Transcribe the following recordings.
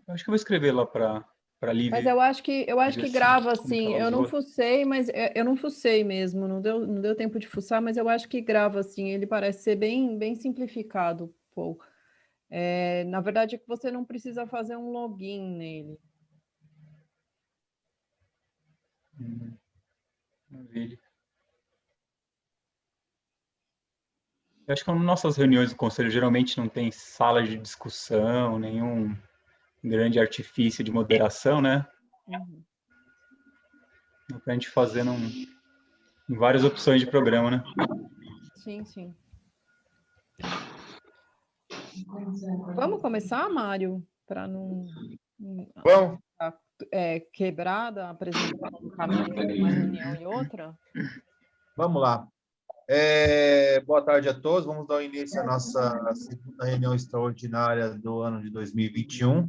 Eu acho que eu vou escrever lá para Lívia. Mas eu acho que grava assim. Eu não usou. fucei, mas eu não fucei mesmo. Não deu tempo de fuçar, mas eu acho que grava assim. Ele parece ser bem simplificado, pô. Na verdade, é que você não precisa fazer um login nele. Maravilha. Eu acho que nas nossas reuniões do conselho geralmente não tem sala de discussão, nenhum grande artifício de moderação, né? Uhum. Dá pra gente fazer em várias opções de programa, né? Sim, sim. Vamos começar, Mário? Para não Vamos. quebrada a apresentação do caminho entre uma reunião e outra? Vamos lá. Boa tarde a todos. Vamos dar início à nossa segunda reunião extraordinária do ano de 2021.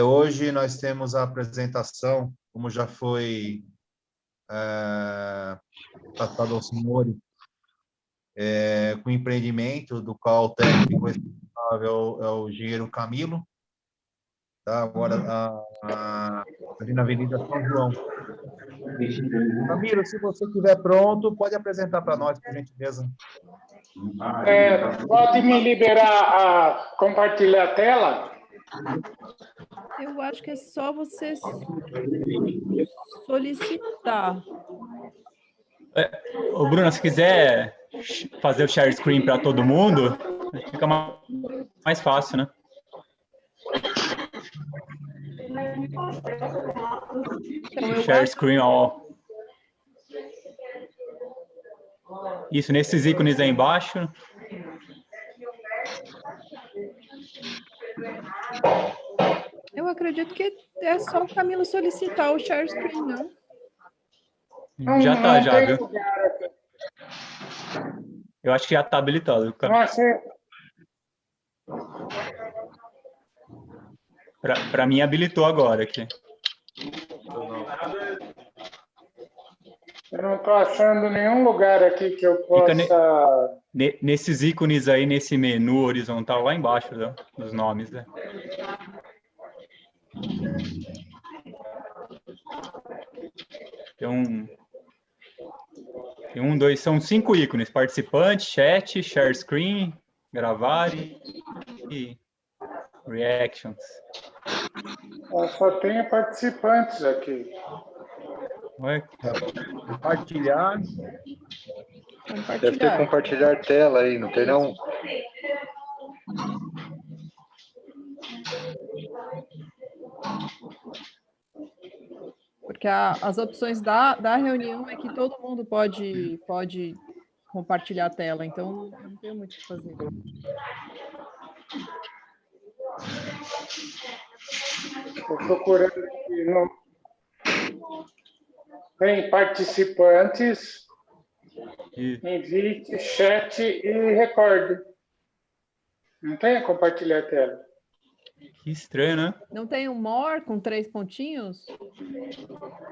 Hoje nós temos a apresentação, como já foi passado ao senhor, com o empreendimento, do qual o técnico responsável é o engenheiro Camilo, tá? Agora ali na Avenida São João. Camilo, se você estiver pronto, pode apresentar para nós, por gentileza. Pode me liberar a compartilhar a tela? Eu acho que é só você solicitar. Ô, Bruna, se quiser fazer o share screen para todo mundo, fica mais fácil, né? Então, Share screen all. Isso, nesses ícones aí embaixo. Eu acredito que é só o Camilo solicitar o share screen, não? Já tá, já, tem viu? lugar aqui. Eu acho que já tá habilitado. Nossa, Para mim, habilitou agora aqui. eu não estou achando nenhum lugar aqui que eu Fica possa... nesses ícones aí, nesse menu horizontal, lá embaixo, né, dos nomes, né? Tem um, dois, são 5 ícones: participante, chat, share screen, gravar e reactions. Eu só tenho participantes aqui. Ué, Compartilhar. Deve ter compartilhar tela aí, não tem não? Porque as opções da reunião é que todo mundo pode compartilhar a tela, então não tem muito o que fazer. Estou procurando aqui. Tem participantes, invite, chat e recorde. Não tem compartilhar a tela. que estranho, né? Não tem um more com 3 pontinhos?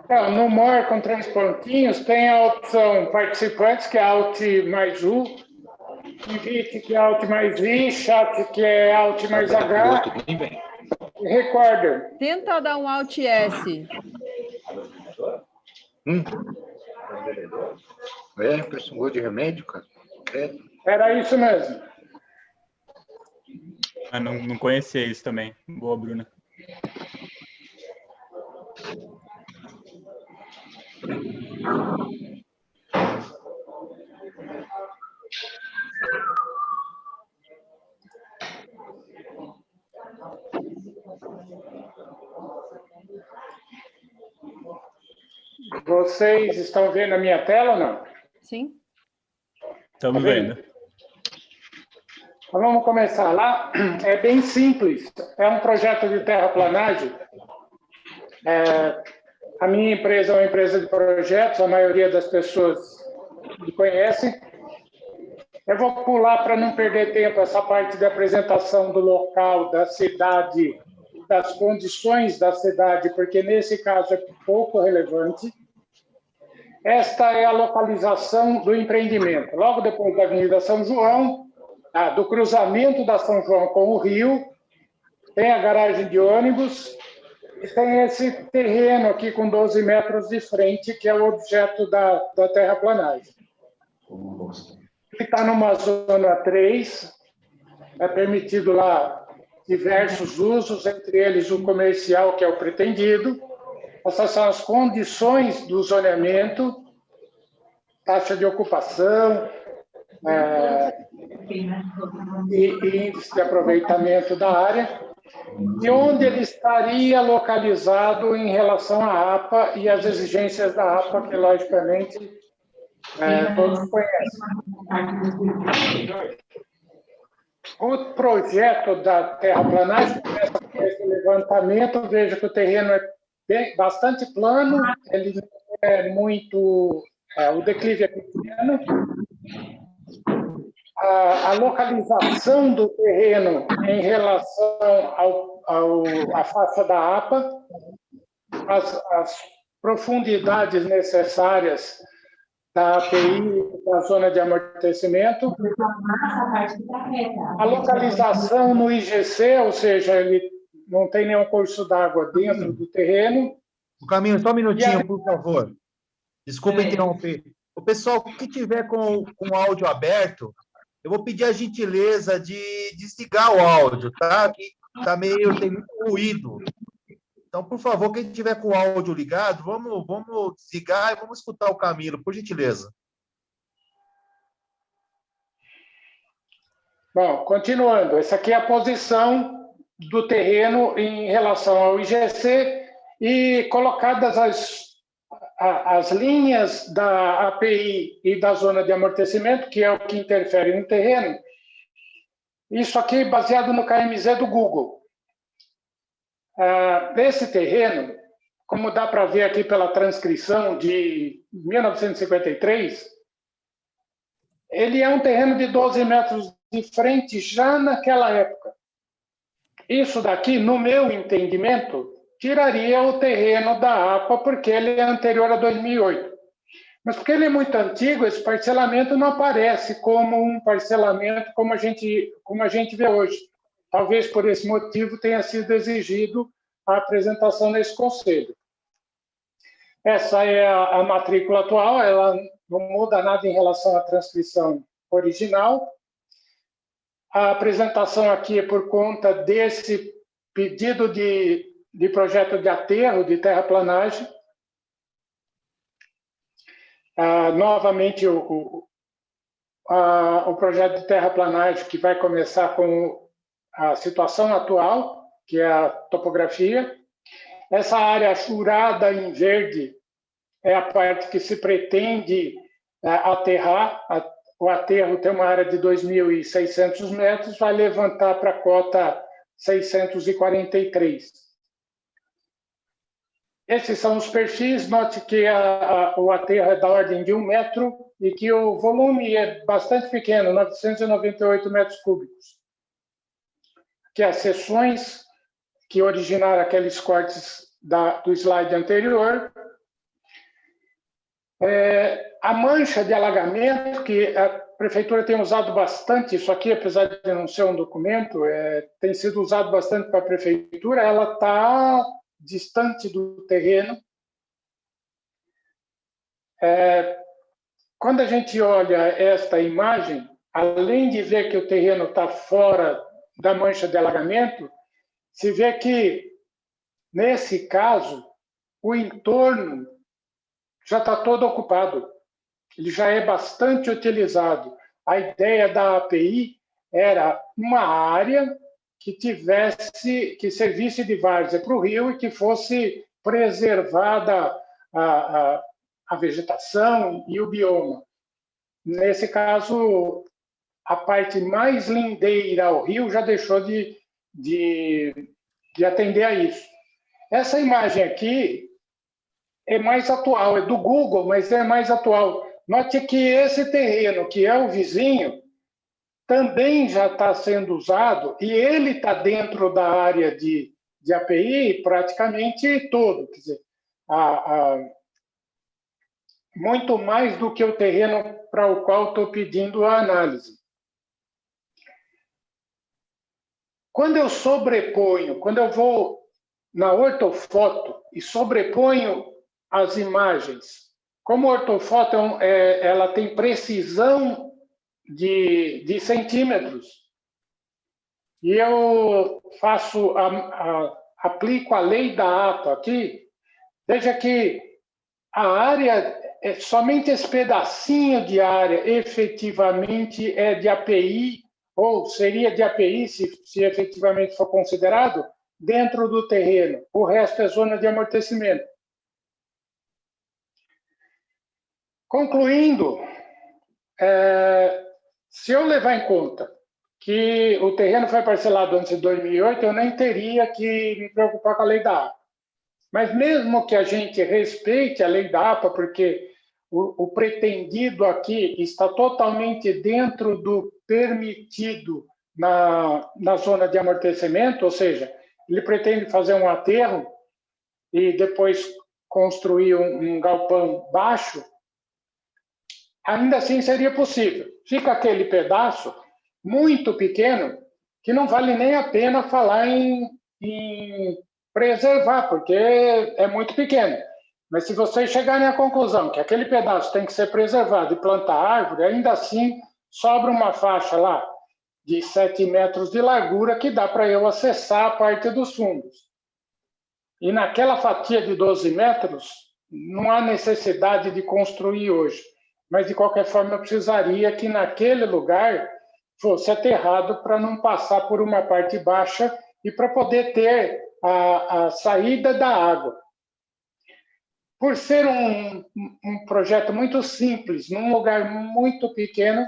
Não, no More com 3 pontinhos tem a opção participantes, que é Alt mais U, invite, que é Alt mais I, chat, que é Alt mais H, e recorder. Tenta dar um Alt S. Precisou de remédio, cara? Era isso mesmo. Ah, não conhecia isso também. Boa, Bruna. Vocês estão vendo a minha tela ou não? Sim. Estamos vendo. Então, vamos começar lá. É bem simples. É um projeto de terraplanagem. A minha empresa é uma empresa de projetos, a maioria das pessoas me conhecem. Eu vou pular para não perder tempo essa parte da apresentação do local, da cidade, das condições da cidade, porque nesse caso é pouco relevante. Esta é a localização do empreendimento. Logo depois da Avenida São João, do cruzamento da São João com o Rio, tem a garagem de ônibus e tem esse terreno aqui com 12 metros de frente, que é o objeto da terraplanagem. Ele está numa zona 3, é permitido lá diversos usos, entre eles o comercial, que é o pretendido. Essas são as condições do zoneamento, taxa de ocupação, e índice de aproveitamento da área, e onde ele estaria localizado em relação à APA e às exigências da APA, que, logicamente, todos conhecem. O projeto da terraplanagem começa com esse levantamento. Veja que o terreno é bastante plano, ele não é muito... o declive é pequeno. A localização do terreno em relação à faixa da APA, as profundidades necessárias da API, da zona de amortecimento, a localização no IGC, ou seja, ele não tem nenhum curso d'água dentro do terreno. O caminho, só um minutinho, por favor. Desculpa interromper. O pessoal que tiver com o áudio aberto, eu vou pedir a gentileza de desligar o áudio, tá? Que tá tem muito ruído. Então, por favor, quem tiver com o áudio ligado, vamos desligar e vamos escutar o Camilo, por gentileza. Bom, continuando. Essa aqui é a posição do terreno em relação ao IGC e colocadas as linhas da API e da zona de amortecimento, que é o que interfere no terreno. Isso aqui baseado no KMZ do Google. Esse terreno, como dá para ver aqui pela transcrição de 1953, ele é um terreno de 12 metros de frente já naquela época. Isso daqui, no meu entendimento, tiraria o terreno da APA, porque ele é anterior a 2008. Mas porque ele é muito antigo, esse parcelamento não aparece como um parcelamento como a gente vê hoje. Talvez por esse motivo tenha sido exigido a apresentação nesse conselho. Essa é a matrícula atual, ela não muda nada em relação à transcrição original. A apresentação aqui é por conta desse pedido de projeto de aterro, de terraplanagem. Novamente, o projeto de terraplanagem, que vai começar com a situação atual, que é a topografia. Essa área achurada em verde é a parte que se pretende aterrar. O aterro tem uma área de 2.600 metros, vai levantar para a cota 643. Esses são os perfis. Note que o aterro é da ordem de 1 metro e que o volume é bastante pequeno, 998 metros cúbicos. Que as seções que originaram aqueles cortes do slide anterior. A mancha de alagamento, que a prefeitura tem usado bastante, isso aqui, apesar de não ser um documento, tem sido usado bastante para a prefeitura, ela está distante do terreno. Quando a gente olha esta imagem, além de ver que o terreno está fora da mancha de alagamento, se vê que, nesse caso, o entorno já está todo ocupado. Ele já é bastante utilizado. A ideia da API era uma área que servisse de várzea para o rio e que fosse preservada a vegetação e o bioma. Nesse caso, a parte mais lindeira ao rio já deixou de atender a isso. Essa imagem aqui é mais atual, é do Google, mas é mais atual. Note que esse terreno, que é o vizinho, também já está sendo usado e ele está dentro da área de API praticamente todo. Quer dizer, muito mais do que o terreno para o qual estou pedindo a análise. quando eu sobreponho, quando eu vou na ortofoto e sobreponho as imagens, como a ortofoto ela tem precisão de centímetros, e eu aplico a lei da APA aqui, veja que a área, somente esse pedacinho de área efetivamente é de API, ou seria de API, se efetivamente for considerado, dentro do terreno. O resto é zona de amortecimento. Concluindo, se eu levar em conta que o terreno foi parcelado antes de 2008, eu nem teria que me preocupar com a lei da APA. Mas mesmo que a gente respeite a lei da APA, porque o pretendido aqui está totalmente dentro do permitido na zona de amortecimento, ou seja, ele pretende fazer um aterro e depois construir um galpão baixo, ainda assim seria possível. Fica aquele pedaço muito pequeno que não vale nem a pena falar em preservar, porque é muito pequeno. Mas se vocês chegarem à conclusão que aquele pedaço tem que ser preservado e plantar árvore, ainda assim sobra uma faixa lá de 7 metros de largura que dá para eu acessar a parte dos fundos. E naquela fatia de 12 metros, não há necessidade de construir hoje. Mas, de qualquer forma, eu precisaria que naquele lugar fosse aterrado para não passar por uma parte baixa e para poder ter a saída da água. Por ser um projeto muito simples, num lugar muito pequeno,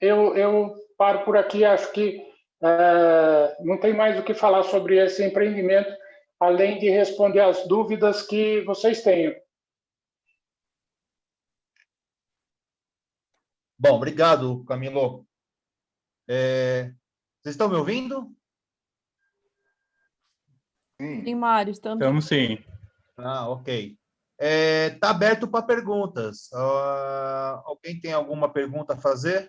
eu paro por aqui. Acho que não tem mais o que falar sobre esse empreendimento, além de responder as dúvidas que vocês tenham. Bom, obrigado, Camilo. Vocês estão me ouvindo? Sim, Mário, Estamos sim. Ok. Está aberto para perguntas. Alguém tem alguma pergunta a fazer?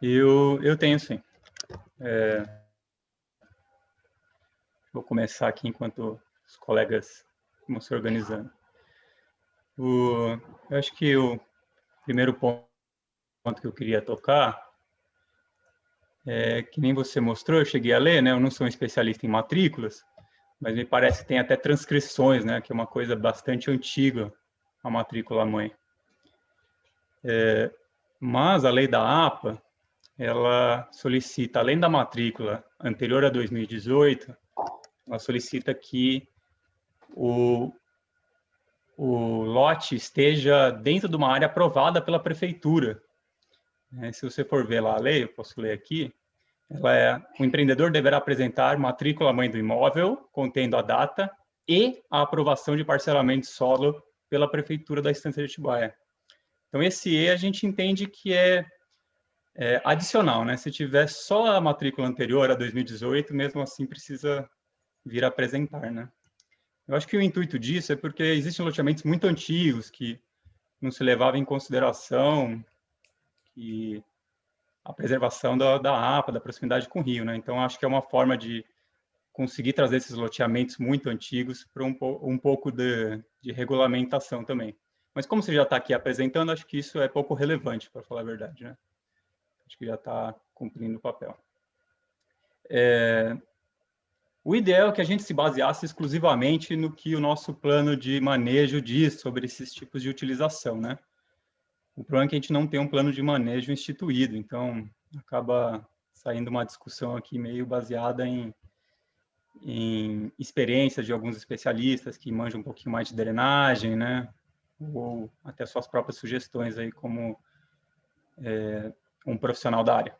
Eu tenho sim. Vou começar aqui enquanto os colegas vão se organizando. Eu acho que o primeiro ponto que eu queria tocar é que nem você mostrou, eu cheguei a ler, né? Eu não sou um especialista em matrículas, mas me parece que tem até transcrições, né? Que é uma coisa bastante antiga, a matrícula-mãe. Mas a lei da APA, ela solicita, além da matrícula anterior a 2018, ela solicita que o lote esteja dentro de uma área aprovada pela prefeitura. Se você for ver lá a lei, eu posso ler aqui, o empreendedor deverá apresentar matrícula-mãe do imóvel, contendo a data e a aprovação de parcelamento de solo pela prefeitura da Estância de Atibaia. Então, esse E a gente entende que é adicional, né? Se tiver só a matrícula anterior a 2018, mesmo assim precisa vir a apresentar, né? Eu acho que o intuito disso é porque existem loteamentos muito antigos que não se levava em consideração que a preservação da APA, da proximidade com o rio, né? Então, acho que é uma forma de conseguir trazer esses loteamentos muito antigos para um pouco de regulamentação também. Mas como você já está aqui apresentando, acho que isso é pouco relevante, para falar a verdade, né? Acho que já está cumprindo o papel. O ideal é que a gente se baseasse exclusivamente no que o nosso plano de manejo diz sobre esses tipos de utilização, né? O problema é que a gente não tem um plano de manejo instituído, então acaba saindo uma discussão aqui meio baseada em experiências de alguns especialistas que manjam um pouquinho mais de drenagem, né? Ou até suas próprias sugestões aí como um profissional da área.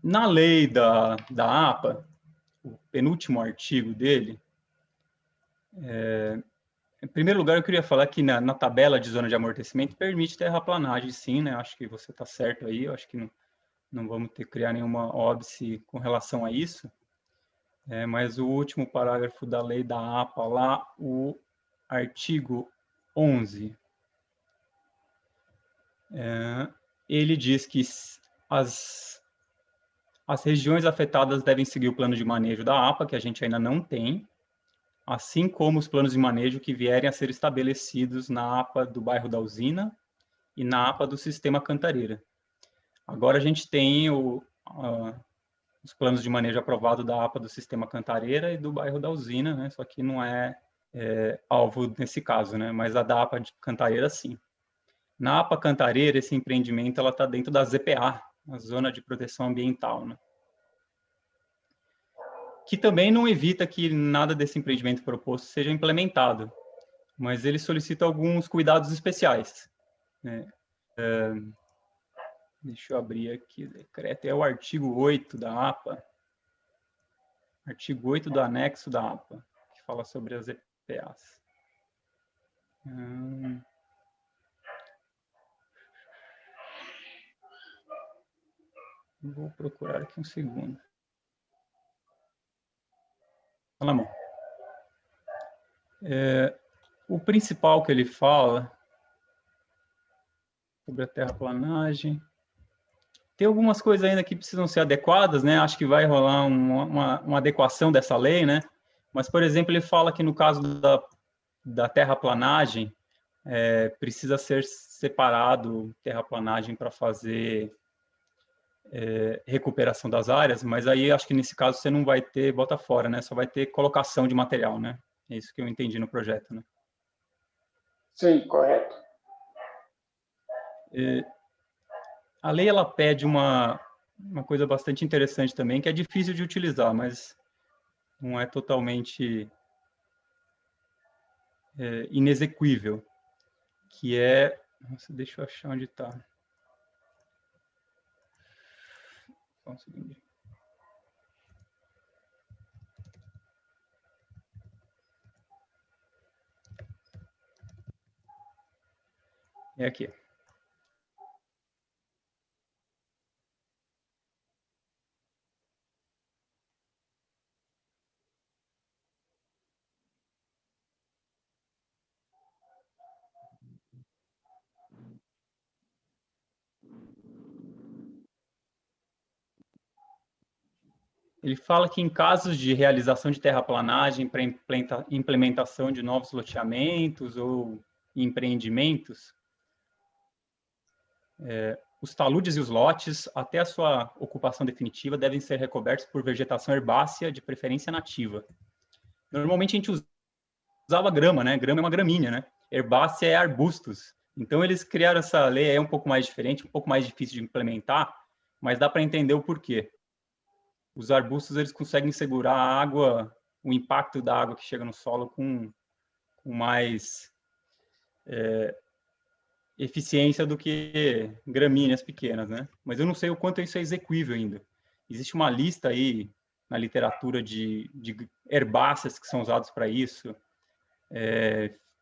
Na lei da APA, o penúltimo artigo dele, em primeiro lugar, eu queria falar que na tabela de zona de amortecimento permite terraplanagem, sim, né? Acho que você está certo aí, eu acho que não vamos ter que criar nenhuma óbice com relação a isso. Mas o último parágrafo da lei da APA lá, o artigo 11, ele diz que as regiões afetadas devem seguir o plano de manejo da APA, que a gente ainda não tem, assim como os planos de manejo que vierem a ser estabelecidos na APA do bairro da Usina e na APA do Sistema Cantareira. Agora a gente tem os planos de manejo aprovado da APA do Sistema Cantareira e do bairro da Usina, né? Só que não é alvo nesse caso, né? Mas a da APA de Cantareira, sim. Na APA Cantareira, esse empreendimento está dentro da ZPA, a Zona de Proteção Ambiental, né? Que também não evita que nada desse empreendimento proposto seja implementado, mas ele solicita alguns cuidados especiais, né? Deixa eu abrir aqui o decreto, é o artigo 8 da APA, artigo 8 do anexo da APA, que fala sobre as EPAs. Vou procurar aqui um segundo. Tá na mão. O principal que ele fala sobre a terraplanagem. Tem algumas coisas ainda que precisam ser adequadas, né? Acho que vai rolar uma adequação dessa lei, né? Mas, por exemplo, ele fala que no caso da terraplanagem, precisa ser separado terraplanagem para fazer recuperação das áreas, mas aí acho que nesse caso você não vai ter bota fora, né? Só vai ter colocação de material, né? É isso que eu entendi no projeto, né? Sim, correto. A lei ela pede uma coisa bastante interessante também, que é difícil de utilizar, mas não é totalmente inexequível, que é... Nossa, deixa eu achar onde está. Só um segundo. É aqui. Ele fala que em casos de realização de terraplanagem para implementação de novos loteamentos ou empreendimentos, os taludes e os lotes, até a sua ocupação definitiva, devem ser recobertos por vegetação herbácea, de preferência nativa. Normalmente a gente usava grama, né? Grama é uma gramínea, né? Herbácea é arbustos. Então eles criaram essa lei um pouco mais diferente, um pouco mais difícil de implementar, mas dá para entender o porquê. Os arbustos eles conseguem segurar a água, o impacto da água que chega no solo com mais eficiência do que gramíneas pequenas, né? Mas eu não sei o quanto isso é execuível ainda. Existe uma lista aí na literatura de herbáceas que são usadas para isso,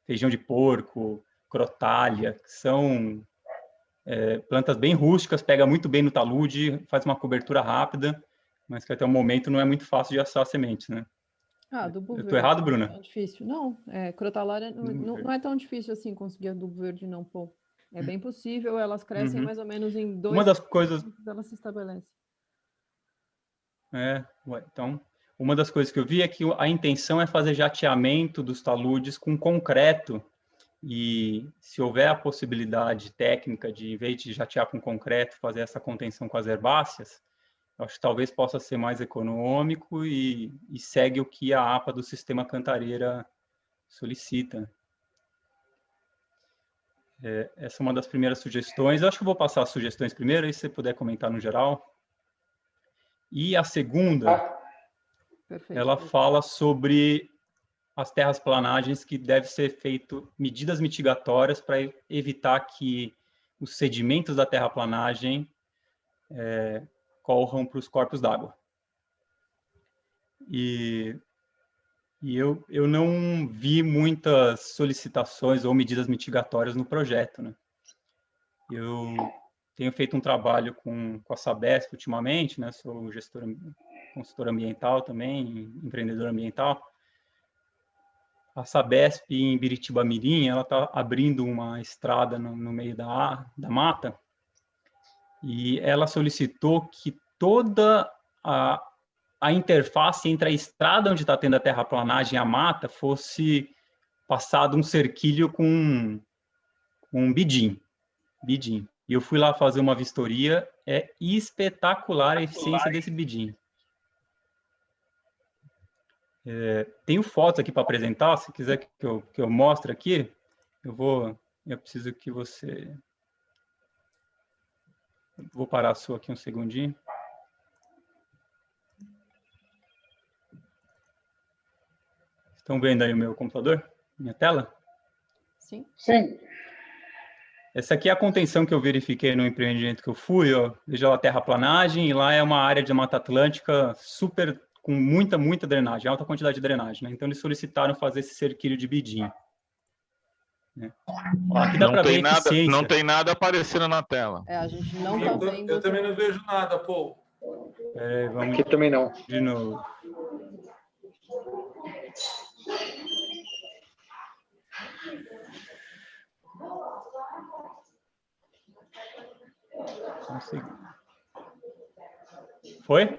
feijão de porco, crotália, que são plantas bem rústicas, pega muito bem no talude, faz uma cobertura rápida, mas que até o momento não é muito fácil de achar sementes, né? Adubo verde. Eu tô errado, Bruna? É difícil. Não, crotalária não é tão difícil assim conseguir adubo verde, não, pô. É bem possível, elas crescem mais ou menos em 2 Uma das coisas... elas se estabelecem. Então, uma das coisas que eu vi é que a intenção é fazer jateamento dos taludes com concreto, e se houver a possibilidade técnica de, em vez de jatear com concreto, fazer essa contenção com as herbáceas, eu acho que talvez possa ser mais econômico e segue o que a APA do Sistema Cantareira solicita. Essa é uma das primeiras sugestões. Eu acho que eu vou passar as sugestões primeiro, aí se você puder comentar no geral. E a segunda, ela fala sobre as terrasplanagens, que deve ser feito medidas mitigatórias para evitar que os sedimentos da terraplanagem corram para os corpos d'água. E eu não vi muitas solicitações ou medidas mitigatórias no projeto, né? Eu tenho feito um trabalho com a Sabesp ultimamente, né? Sou consultor ambiental também, empreendedor ambiental. a Sabesp em Biritiba-Mirim, ela está abrindo uma estrada no meio da mata, e ela solicitou que toda a interface entre a estrada onde está tendo a terraplanagem e a mata fosse passado um cerquilho com um bidim. E eu fui lá fazer uma vistoria, é espetacular a eficiência desse bidim. Tenho fotos aqui para apresentar, se quiser que eu mostre aqui, eu preciso que você... Vou parar a sua aqui um segundinho. Estão vendo aí o meu computador? Minha tela? Sim. Sim. Essa aqui é a contenção que eu verifiquei no empreendimento que eu fui, ó. Veja lá a terraplanagem, e lá é uma área de Mata Atlântica super, com muita drenagem, alta quantidade de drenagem, né? Então eles solicitaram fazer esse cerquilho de bidim. Né? Ó, aqui dá para ver a eficiência. Não tem nada aparecendo na tela. A gente não está vendo. Eu também não vejo nada, pô. Aqui também não. De novo. Foi?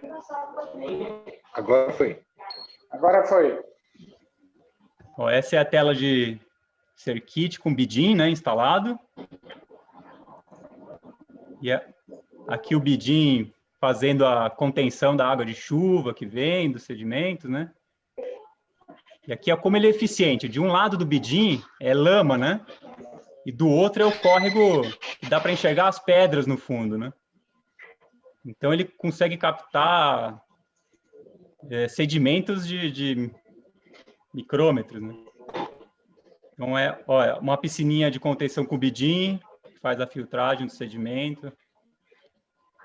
Agora foi. Agora foi. Ó, essa é a tela de circuit com bidim, né, instalado. E aqui o bidim fazendo a contenção da água de chuva que vem, dos sedimentos, né? E aqui é como ele é eficiente. De um lado do bidim é lama, né? E do outro é o córrego que dá para enxergar as pedras no fundo, né? Então ele consegue captar sedimentos de micrômetros, né? Então uma piscininha de contenção com bidim, que faz a filtragem do sedimento.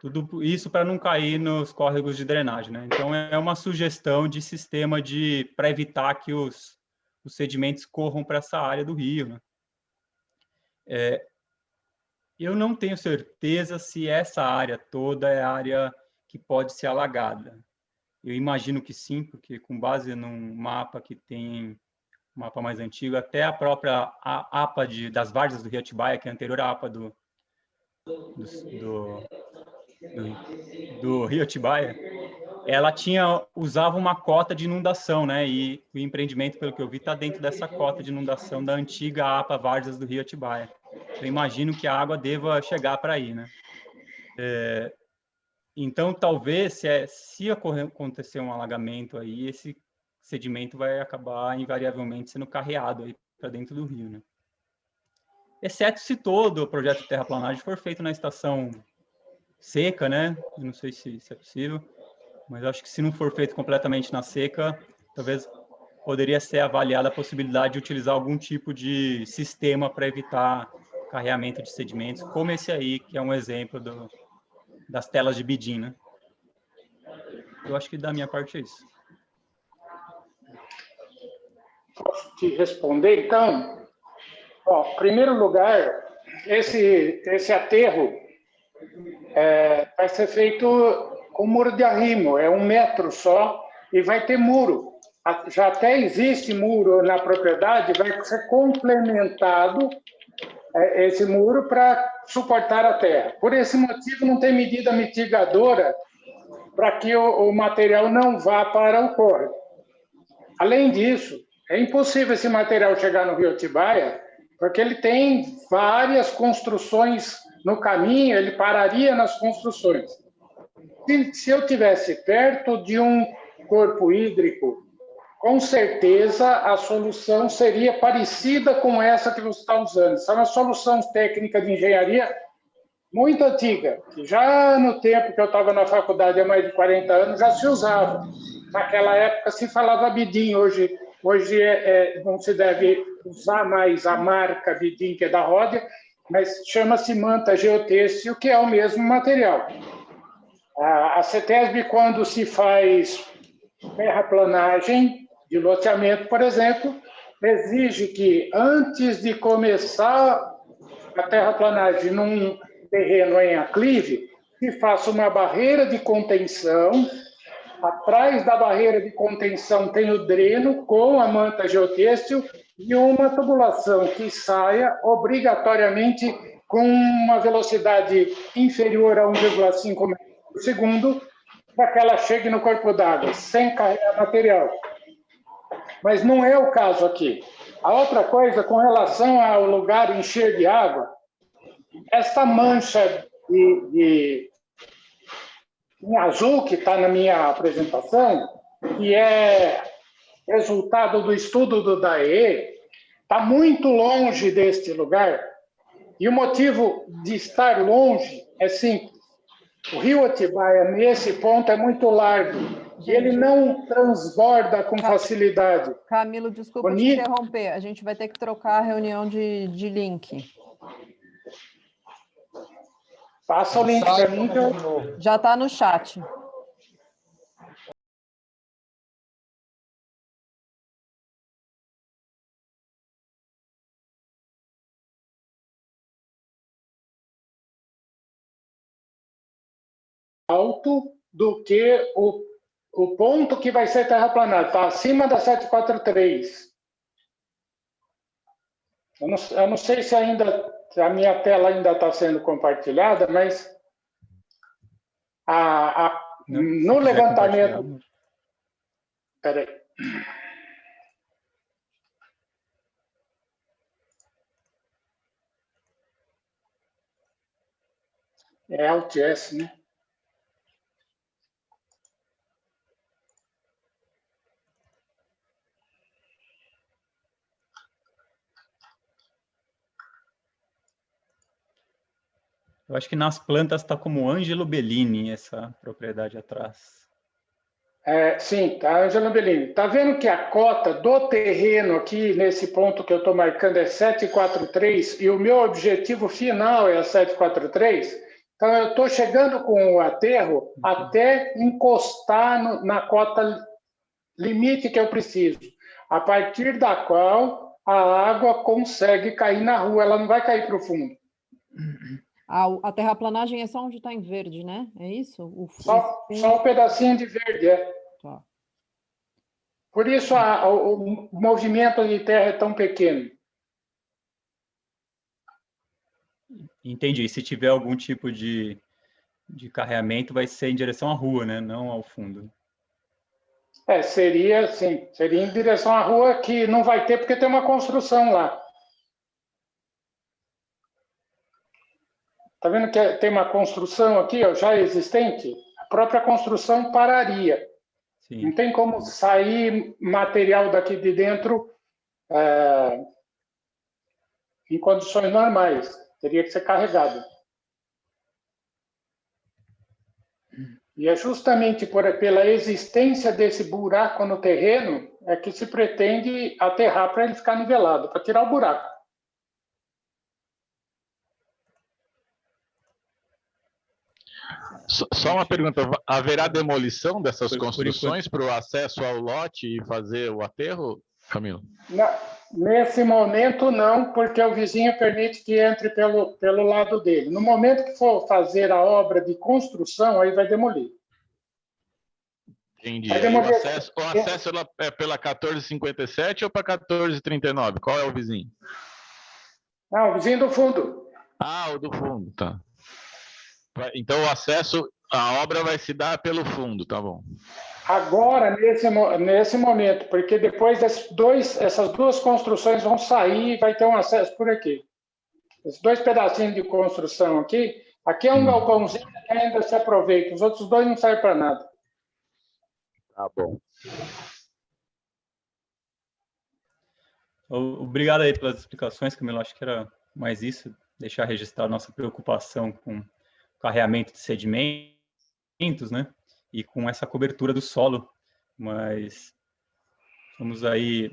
Tudo isso para não cair nos córregos de drenagem, né? Então é uma sugestão de sistema para evitar que os sedimentos corram para essa área do rio, né? Eu não tenho certeza se essa área toda é área que pode ser alagada. Eu imagino que sim, porque com base num mapa que tem, um mapa mais antigo, até a própria APA das várzeas do Rio Atibaia, que é anterior à APA do Rio Atibaia, ela usava uma cota de inundação, né? E o empreendimento, pelo que eu vi, está dentro dessa cota de inundação da antiga APA Várzeas do Rio Atibaia. Eu imagino que a água deva chegar para aí, né? Então, talvez, se acontecer um alagamento aí, esse sedimento vai acabar invariavelmente sendo carreado aí para dentro do rio, né? Exceto se todo o projeto de terraplanagem for feito na estação seca, né? Eu não sei se é possível, mas acho que se não for feito completamente na seca, talvez poderia ser avaliada a possibilidade de utilizar algum tipo de sistema para evitar carreamento de sedimentos, como esse aí, que é um exemplo das telas de bidim, né? Eu acho que da minha parte é isso. Posso te responder, então? Bom, em primeiro lugar, esse aterro vai ser feito com muro de arrimo, é 1 metro só, e vai ter muro. Já até existe muro na propriedade, vai ser complementado esse muro para suportar a terra. Por esse motivo, não tem medida mitigadora para que o material não vá para o córrego. Além disso, é impossível esse material chegar no Rio Atibaia, porque ele tem várias construções no caminho, ele pararia nas construções. Se eu tivesse perto de um corpo hídrico, com certeza a solução seria parecida com essa que você está usando. Essa é uma solução técnica de engenharia muito antiga, que já no tempo que eu estava na faculdade, há mais de 40 anos, já se usava. Naquela época se falava bidim, hoje não se deve usar mais a marca bidim, que é da Rodia, mas chama-se manta geotêxtil, que é o mesmo material. A CETESB, quando se faz terraplanagem de loteamento, por exemplo, exige que, antes de começar a terraplanagem num terreno em aclive, se faça uma barreira de contenção Atrás da barreira de contenção tem o dreno com a manta geotêxtil e uma tubulação que saia obrigatoriamente com uma velocidade inferior a 1,5 metros por segundo para que ela chegue no corpo d'água, sem carregar material. Mas não é o caso aqui. A outra coisa, com relação ao lugar encher de água, essa mancha em azul que está na minha apresentação, que é resultado do estudo do DAE, está muito longe deste lugar. E o motivo de estar longe é simples. O rio Atibaia, nesse ponto, é muito largo. E ele não transborda com facilidade. Camilo, desculpa te interromper. A gente vai ter que trocar a reunião de link. Passa o link para mim. Já está no chat. Alto do que o ponto que vai ser terraplanado. Está acima da 743. Eu não sei se a minha tela ainda está sendo compartilhada, mas no levantamento... Espera aí. É Alt S, né? Eu acho que nas plantas está como Ângelo Bellini, essa propriedade atrás. Sim, tá, Ângelo Bellini. Está vendo que a cota do terreno aqui, nesse ponto que eu estou marcando, é 743, e o meu objetivo final é a 743? Então, eu estou chegando com o aterro até encostar na cota limite que eu preciso, a partir da qual a água consegue cair na rua, ela não vai cair para o fundo. A terraplanagem é só onde está em verde, né? É isso? Só um pedacinho de verde, Tá. Por isso o movimento de terra é tão pequeno. Entendi. Se tiver algum tipo de carreamento, vai ser em direção à rua, né? Não ao fundo. Seria em direção à rua, que não vai ter porque tem uma construção lá. Está vendo que tem uma construção aqui, ó, já existente? A própria construção pararia. Sim. Não tem como sair material daqui de dentro em condições normais. Teria que ser carregado. E é justamente pela existência desse buraco no terreno é que se pretende aterrar para ele ficar nivelado, para tirar o buraco. Só uma pergunta, haverá demolição dessas construções para o acesso ao lote e fazer o aterro, Camilo? Nesse momento não, porque o vizinho permite que entre pelo lado dele. No momento que for fazer a obra de construção, aí vai demolir. Entendi. O acesso é pela 1457 ou para 1439? Qual é o vizinho? Não, o vizinho do fundo. Ah, o do fundo, tá. Então, o acesso, a obra vai se dar pelo fundo, tá bom. Agora, nesse momento, porque depois essas duas construções vão sair e vai ter um acesso por aqui. Esses dois pedacinhos de construção aqui é um galpãozinho que ainda se aproveita, os outros dois não servem para nada. Tá bom. Obrigado aí pelas explicações, Camilo. Acho que era mais isso, deixar registrado nossa preocupação com carreamento de sedimentos, né? E com essa cobertura do solo. Mas vamos aí,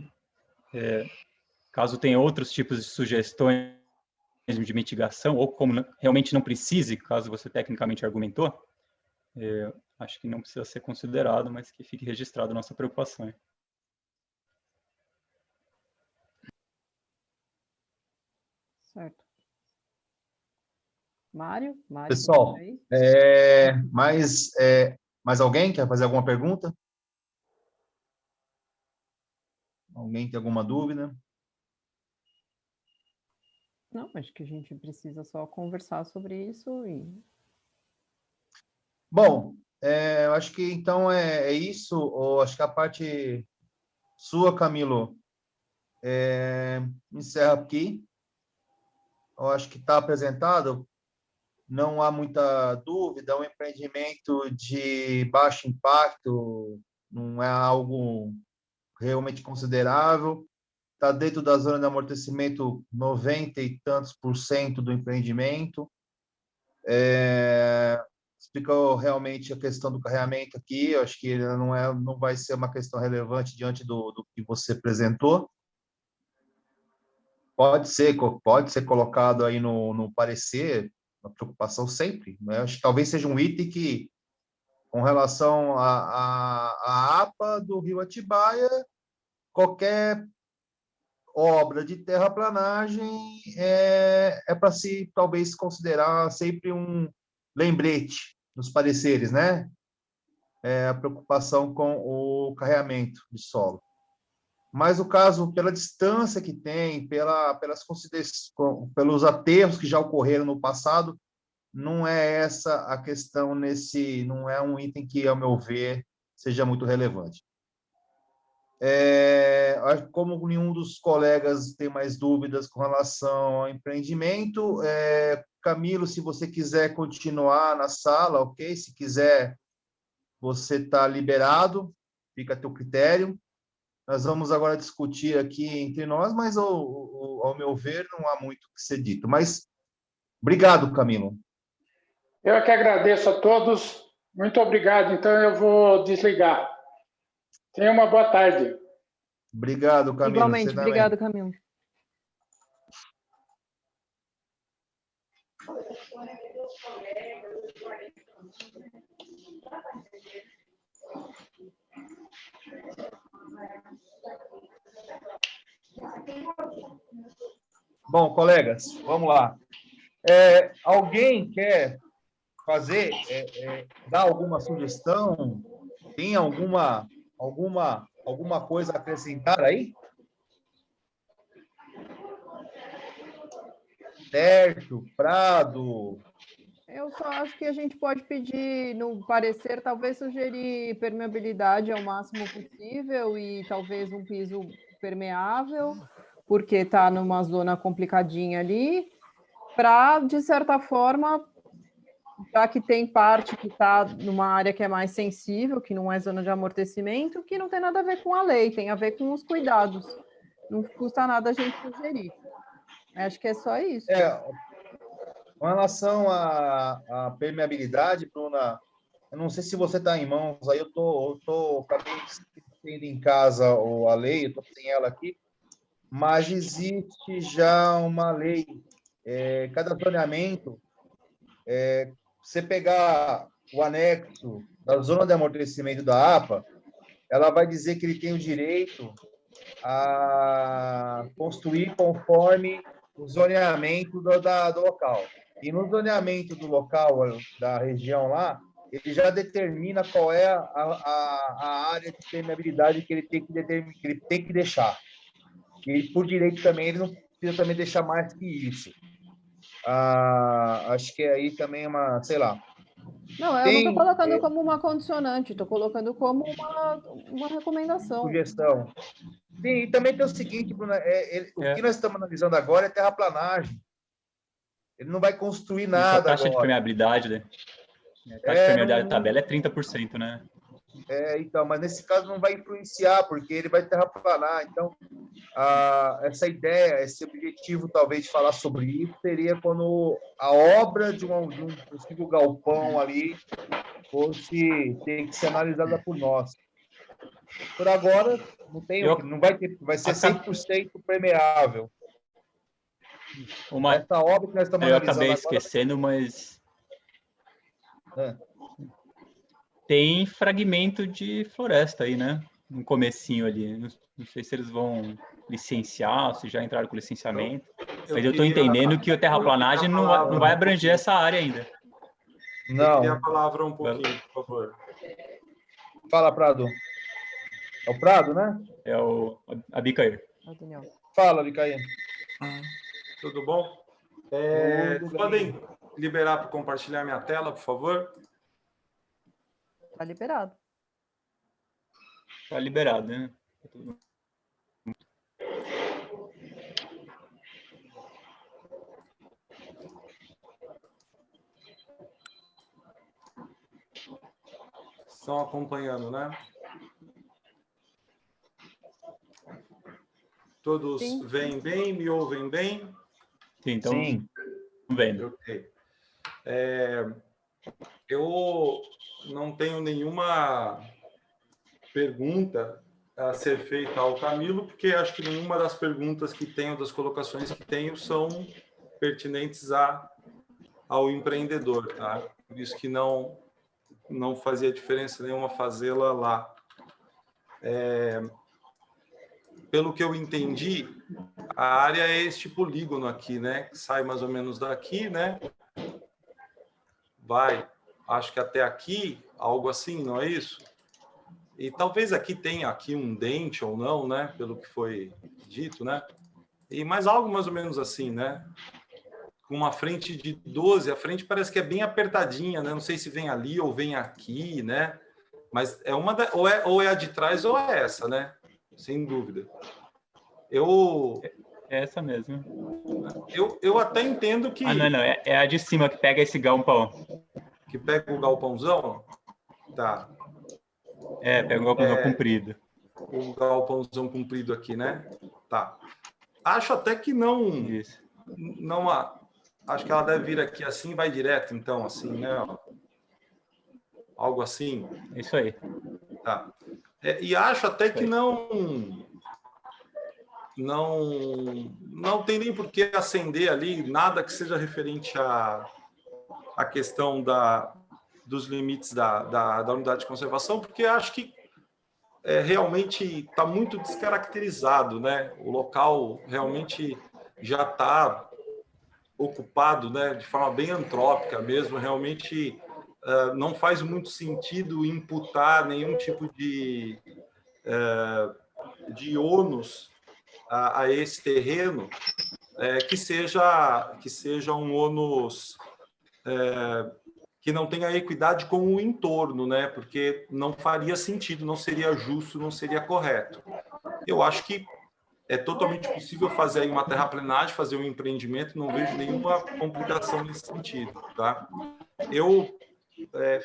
caso tenha outros tipos de sugestões de mitigação, ou como realmente não precise, caso você tecnicamente argumentou, acho que não precisa ser considerado, mas que fique registrado a nossa preocupação. Certo. Mário? Pessoal, Mais alguém quer fazer alguma pergunta? Alguém tem alguma dúvida? Não, acho que a gente precisa só conversar sobre isso e... Bom, eu acho que então é isso. Ou acho que a parte sua, Camilo, encerra aqui. Eu acho que está apresentado. Não há muita dúvida. É um empreendimento de baixo impacto, não é algo realmente considerável. Está dentro da zona de amortecimento 90 e tantos % do empreendimento. Explicou realmente a questão do carreamento aqui. Eu acho que não vai ser uma questão relevante diante do que você apresentou. Pode ser colocado aí no parecer, uma preocupação sempre, né? Acho que talvez seja um item que, com relação à APA do Rio Atibaia, qualquer obra de terraplanagem é para se talvez considerar sempre um lembrete nos pareceres, né? A preocupação com o carreamento de solo. Mas o caso, pela distância que tem, pelos aterros que já ocorreram no passado, não é essa a questão não é um item que, ao meu ver, seja muito relevante. Como nenhum dos colegas tem mais dúvidas com relação ao empreendimento, Camilo, se você quiser continuar na sala, ok? Se quiser, você está liberado, fica a teu critério. Nós vamos agora discutir aqui entre nós, mas, ao meu ver, não há muito o que ser dito. Mas, obrigado, Camilo. Eu é que agradeço a todos. Muito obrigado. Então, eu vou desligar. Tenha uma boa tarde. Obrigado, Camilo. Igualmente, obrigado, Camilo. Bom, colegas, vamos lá. Alguém quer fazer, dar alguma sugestão? Tem alguma coisa a acrescentar aí? Certo, Prado. Eu só acho que a gente pode pedir, no parecer, talvez sugerir permeabilidade ao máximo possível e talvez um piso permeável, porque está numa zona complicadinha ali, para, de certa forma, já que tem parte que está numa área que é mais sensível, que não é zona de amortecimento, que não tem nada a ver com a lei, tem a ver com os cuidados. Não custa nada a gente sugerir. Acho que é só isso. Com relação à permeabilidade, Bruna, eu não sei se você está em mãos, aí acabei tendo em casa a lei, eu estou sem ela aqui, mas existe já uma lei, cada zoneamento, você pegar o anexo da zona de amortecimento da APA, ela vai dizer que ele tem o direito a construir conforme o zoneamento do local. E no zoneamento do local, da região lá, ele já determina qual é a área de permeabilidade que ele tem que deixar. E, por direito também, ele não precisa também deixar mais que isso. Acho que aí também é uma, sei lá. Não, eu não estou colocando como uma condicionante, estou colocando como uma recomendação. Sugestão. Sim, e também tem o seguinte, Bruna, o que nós estamos analisando agora é terraplanagem. Ele não vai construir nada. A taxa de permeabilidade, né? A taxa de permeabilidade da tabela é 30%, né? Então, mas nesse caso não vai influenciar, porque ele vai terraplanar. Então, essa ideia, esse objetivo, talvez, de falar sobre isso, seria quando a obra de um possível galpão ali ter que ser analisada por nós. Por agora, não vai ter, vai ser 100% permeável. Essa obra que nós estamos analisando agora... Eu acabei esquecendo, mas... Tem fragmento de floresta aí, né? No comecinho ali. Não sei se eles vão licenciar, se já entraram com licenciamento. Mas eu estou entendendo que a terraplanagem não vai abranger essa área ainda. Não. Eu queria a palavra um pouquinho, por favor. Fala, Prado. É o Prado, né? É o Abicair. Fala, Abicair. Tudo bom? Podem liberar para compartilhar minha tela, por favor? Está liberado. Está liberado, né? Estão acompanhando, né? Todos Sim. veem bem, me ouvem bem? Sim, então, Sim. vendo. Ok. Eu não tenho nenhuma pergunta a ser feita ao Camilo, porque acho que nenhuma das perguntas que tenho, das colocações que tenho, são pertinentes ao empreendedor, tá? Por isso que não fazia diferença nenhuma fazê-la lá. Pelo que eu entendi, a área é este polígono aqui, né? Que sai mais ou menos daqui, né? Vai, acho que até aqui, algo assim, não é isso? E talvez aqui tenha aqui um dente ou não, né? Pelo que foi dito, né? E mais algo mais ou menos assim, né? Com uma frente de 12, a frente parece que é bem apertadinha, né? Não sei se vem ali ou vem aqui, né? Mas é uma ou é a de trás ou é essa, né? Sem dúvida. É essa mesmo. Eu até entendo que... Ah, não. É a de cima que pega esse galpão. Que pega o galpãozão? Tá. Pega o galpãozão comprido. O galpãozão comprido aqui, né? Tá. Acho até que não... Isso. Acho que ela deve vir aqui assim e vai direto, então, assim, né? Algo assim. Isso aí. Tá. E acho até que não tem nem por que acender ali nada que seja referente à questão dos limites da unidade de conservação, porque acho que realmente está muito descaracterizado, né? O local realmente já está ocupado, né, de forma bem antrópica mesmo, realmente não faz muito sentido imputar nenhum tipo de ônus a esse terreno que seja um ônus que não tenha equidade com o entorno, né? Porque não faria sentido, não seria justo, não seria correto. Eu acho que é totalmente possível fazer aí uma terraplenagem, fazer um empreendimento, não vejo nenhuma complicação nesse sentido, tá? Eu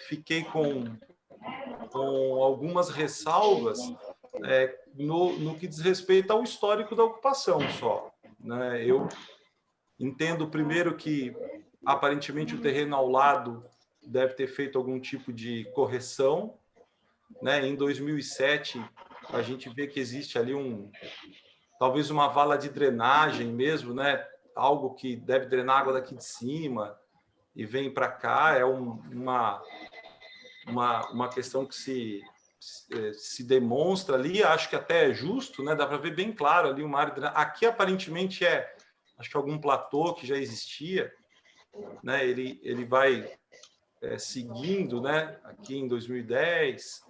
fiquei com algumas ressalvas no que diz respeito ao histórico da ocupação só, né? Eu entendo primeiro que aparentemente o terreno ao lado deve ter feito algum tipo de correção, né? Em 2007 a gente vê que existe ali talvez uma vala de drenagem mesmo, né? Algo que deve drenar água daqui de cima e vem para cá, é uma questão que se demonstra ali, acho que até é justo, né? Dá para ver bem claro ali uma área de drenagem. Aqui aparentemente acho que algum platô que já existia, né? Ele vai seguindo, né? Aqui em 2010,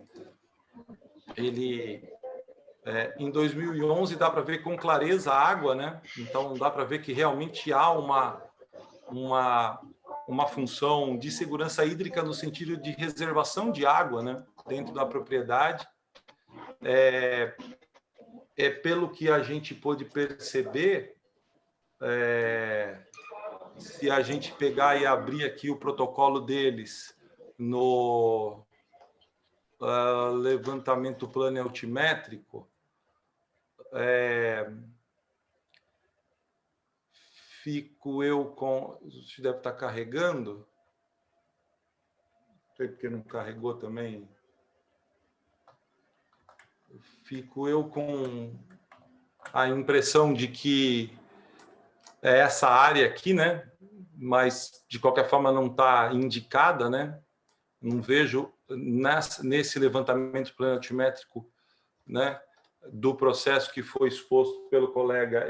em 2011 dá para ver com clareza a água, né? Então dá para ver que realmente há uma função de segurança hídrica no sentido de reservação de água, né? Dentro da propriedade. Pelo que a gente pôde perceber, se a gente pegar e abrir aqui o protocolo deles no levantamento plano altimétrico, fico eu com... Você deve estar carregando. Não sei porque não carregou também. Fico eu com a impressão de que é essa área aqui, né? Mas, de qualquer forma, não está indicada, né? Não vejo nesse levantamento plano altimétrico, né, do processo que foi exposto pelo colega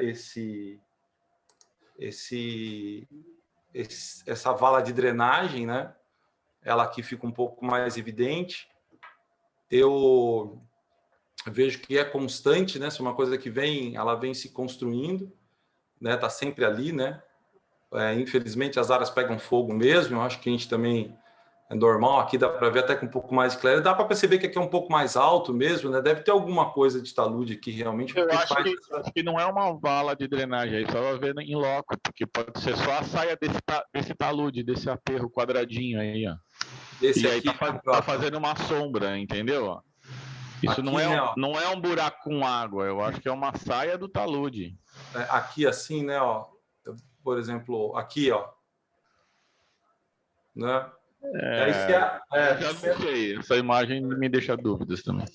essa vala de drenagem, né? Ela aqui fica um pouco mais evidente. eu vejo que é constante, né? Se é uma coisa que ela vem se construindo, né? Está sempre ali, né? Infelizmente, as áreas pegam fogo mesmo. Eu acho que a gente também é normal. Aqui dá para ver até com um pouco mais de clareza. Dá para perceber que aqui é um pouco mais alto mesmo, né? Deve ter alguma coisa de talude aqui realmente. Eu acho que não é uma vala de drenagem aí, só vai ver em loco, porque pode ser só a saia desse talude, desse aterro quadradinho aí, ó. Esse e aí aqui tá fazendo uma sombra, entendeu? Isso aqui, não é um buraco com água, eu acho que é uma saia do talude. Aqui assim, né? Ó, por exemplo, aqui, ó. Né? Já não sei, essa imagem me deixa dúvidas também.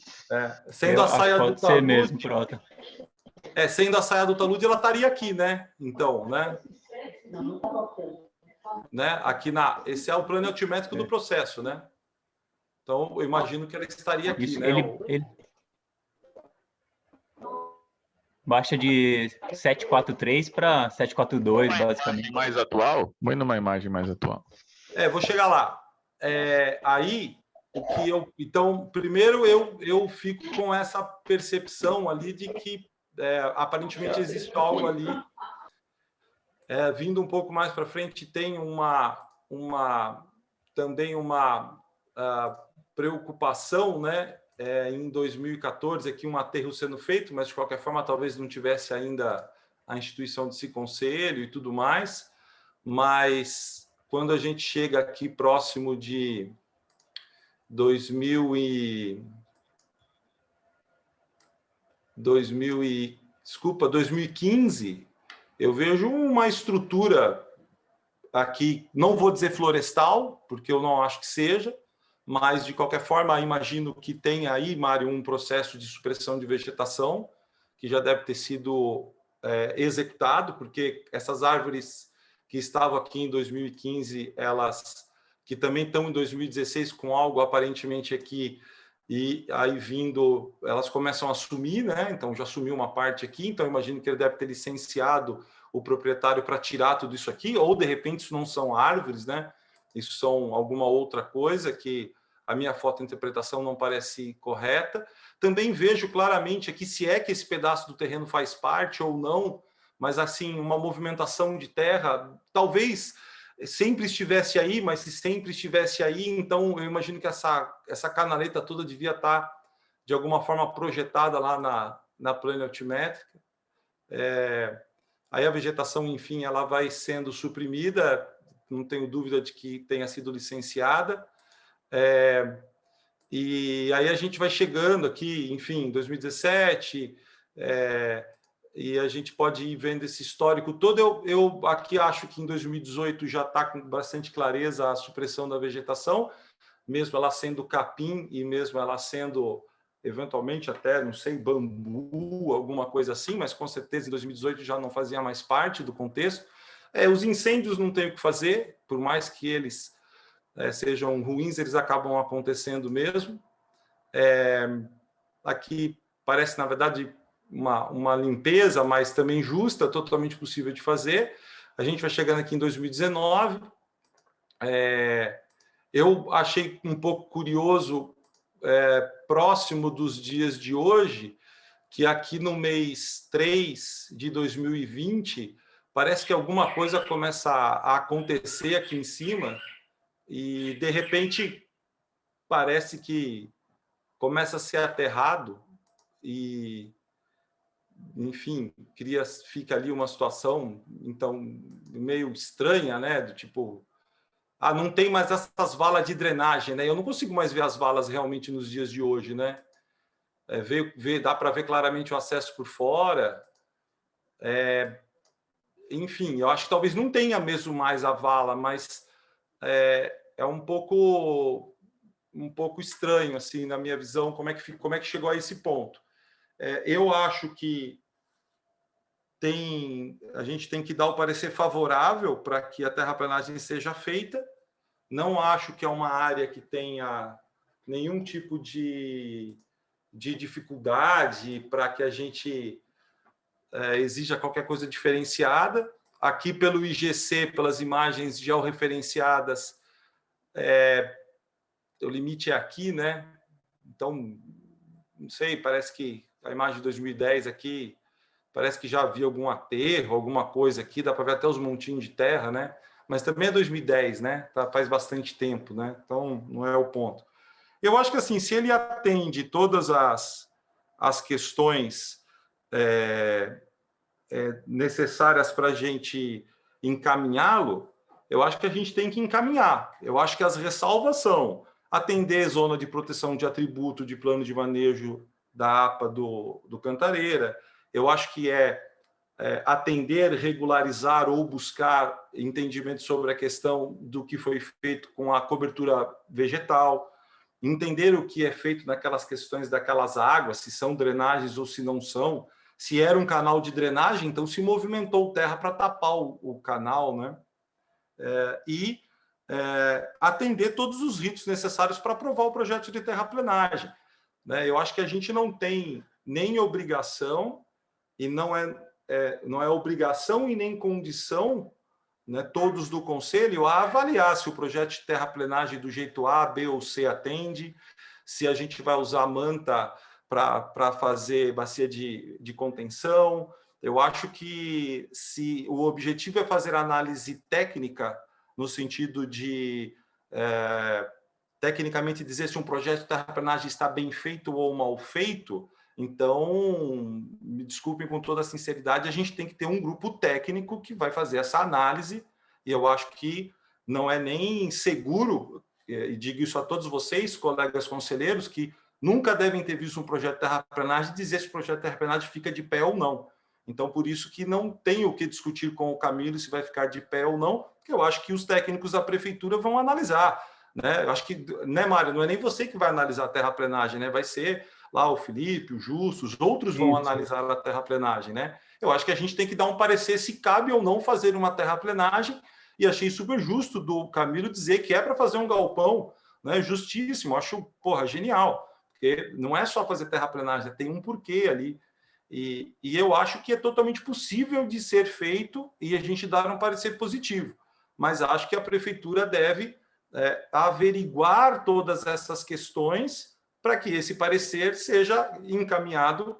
Sendo a saia do talude, mesmo, Prota. Sendo a saia do talude, ela estaria aqui, né? Então, né? Aqui esse é o plano altimétrico do processo, né? Então, eu imagino que ela estaria aqui, né? Ele baixa de 743 para 742, basicamente. Mais atual? Põe numa imagem mais atual. Vou chegar lá. Aí, então, primeiro eu fico com essa percepção ali de que aparentemente existe algo ali. Vindo um pouco mais para frente, tem também uma preocupação, né? Em 2014, aqui um aterro sendo feito, mas de qualquer forma talvez não tivesse ainda a instituição desse conselho e tudo mais, mas quando a gente chega aqui próximo de 2015, eu vejo uma estrutura aqui, não vou dizer florestal, porque eu não acho que seja, mas, de qualquer forma, imagino que tem aí, Mário, um processo de supressão de vegetação que já deve ter sido executado, porque essas árvores que estavam aqui em 2015, elas que também estão em 2016 com algo aparentemente aqui, e aí vindo, elas começam a sumir, né? Então, já sumiu uma parte aqui, então imagino que ele deve ter licenciado o proprietário para tirar tudo isso aqui, ou, de repente, isso não são árvores, né? Isso são alguma outra coisa que a minha fotointerpretação não parece correta. Também vejo claramente aqui se é que esse pedaço do terreno faz parte ou não, mas assim, uma movimentação de terra, talvez sempre estivesse aí, mas se sempre estivesse aí, então eu imagino que essa canaleta toda devia estar, de alguma forma, projetada lá na plana altimétrica. Aí a vegetação, enfim, ela vai sendo suprimida, não tenho dúvida de que tenha sido licenciada. E aí a gente vai chegando aqui, enfim, 2017, e a gente pode ir vendo esse histórico todo. Eu aqui acho que em 2018 já está com bastante clareza a supressão da vegetação, mesmo ela sendo capim e mesmo ela sendo, eventualmente, até, não sei, bambu, alguma coisa assim, mas com certeza em 2018 já não fazia mais parte do contexto. Os incêndios não tem o que fazer, por mais que eles sejam ruins, eles acabam acontecendo mesmo. Aqui parece, na verdade, uma limpeza, mas também justa, totalmente possível de fazer. A gente vai chegando aqui em 2019. Eu achei um pouco curioso, próximo dos dias de hoje, que aqui no mês 3 de 2020, parece que alguma coisa começa a acontecer aqui em cima, e, de repente, parece que começa a ser aterrado e, enfim, fica ali uma situação, então, meio estranha, né? Do tipo, não tem mais essas valas de drenagem, né? Eu não consigo mais ver as valas realmente nos dias de hoje, né? Dá para ver claramente o acesso por fora. Enfim, eu acho que talvez não tenha mesmo mais a vala, mas é um pouco estranho, assim, na minha visão, como é que chegou a esse ponto. Eu acho que a gente tem que dar o parecer favorável para que a terraplanagem seja feita. Não acho que é uma área que tenha nenhum tipo de dificuldade para que a gente exija qualquer coisa diferenciada. Aqui, pelo IGC, pelas imagens georreferenciadas, o limite é aqui, né? Então, não sei, parece que a imagem de 2010 aqui, parece que já havia algum aterro, alguma coisa aqui, dá para ver até os montinhos de terra, né? Mas também é 2010, né? Faz bastante tempo, né? Então, não é o ponto. Eu acho que, assim, se ele atende todas as questões necessárias para a gente encaminhá-lo, eu acho que a gente tem que encaminhar. Eu acho que as ressalvas são atender zona de proteção de atributo de plano de manejo da APA do Cantareira. Eu acho que atender, regularizar ou buscar entendimento sobre a questão do que foi feito com a cobertura vegetal, entender o que é feito naquelas questões daquelas águas, se são drenagens ou se não são. Se era um canal de drenagem, então se movimentou terra para tapar o canal, né? Atender todos os ritos necessários para aprovar o projeto de terraplenagem, né? Eu acho que a gente não tem nem obrigação, e não é obrigação e nem condição, né, todos do Conselho, a avaliar se o projeto de terraplenagem do jeito A, B ou C atende, se a gente vai usar manta para fazer bacia de contenção. Eu acho que se o objetivo é fazer análise técnica, no sentido de tecnicamente dizer se um projeto de terraplenagem está bem feito ou mal feito, então, me desculpem com toda a sinceridade, a gente tem que ter um grupo técnico que vai fazer essa análise, e eu acho que não é nem seguro, e digo isso a todos vocês, colegas conselheiros, que nunca devem ter visto um projeto de terraplenagem dizer se o projeto de terraplenagem fica de pé ou não. Então, por isso que não tem o que discutir com o Camilo se vai ficar de pé ou não, porque eu acho que os técnicos da prefeitura vão analisar, né? Eu acho que, né, Mário, não é nem você que vai analisar a terraplenagem, né? Vai ser lá o Felipe, o Justo, os outros vão analisar a terraplenagem, né? Eu acho que a gente tem que dar um parecer se cabe ou não fazer uma terraplenagem, e achei super justo do Camilo dizer que é para fazer um galpão, né? Justíssimo, acho, porra, genial, porque não é só fazer terraplenagem, tem um porquê ali, e eu acho que é totalmente possível de ser feito e a gente dar um parecer positivo, mas acho que a prefeitura deve averiguar todas essas questões para que esse parecer seja encaminhado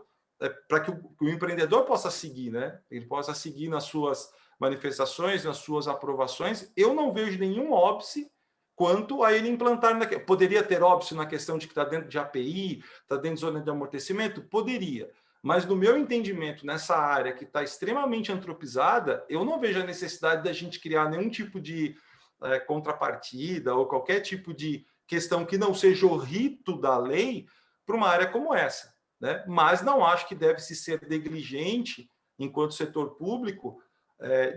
para que o empreendedor possa seguir, né? Ele possa seguir nas suas manifestações, nas suas aprovações. Eu não vejo nenhum óbice quanto a ele implantar. Poderia ter óbice na questão de que está dentro de API, está dentro de zona de amortecimento? Poderia. Mas, no meu entendimento, nessa área que está extremamente antropizada, eu não vejo a necessidade da gente criar nenhum tipo de contrapartida ou qualquer tipo de questão que não seja o rito da lei para uma área como essa, né? Mas não acho que deve-se ser negligente, enquanto setor público,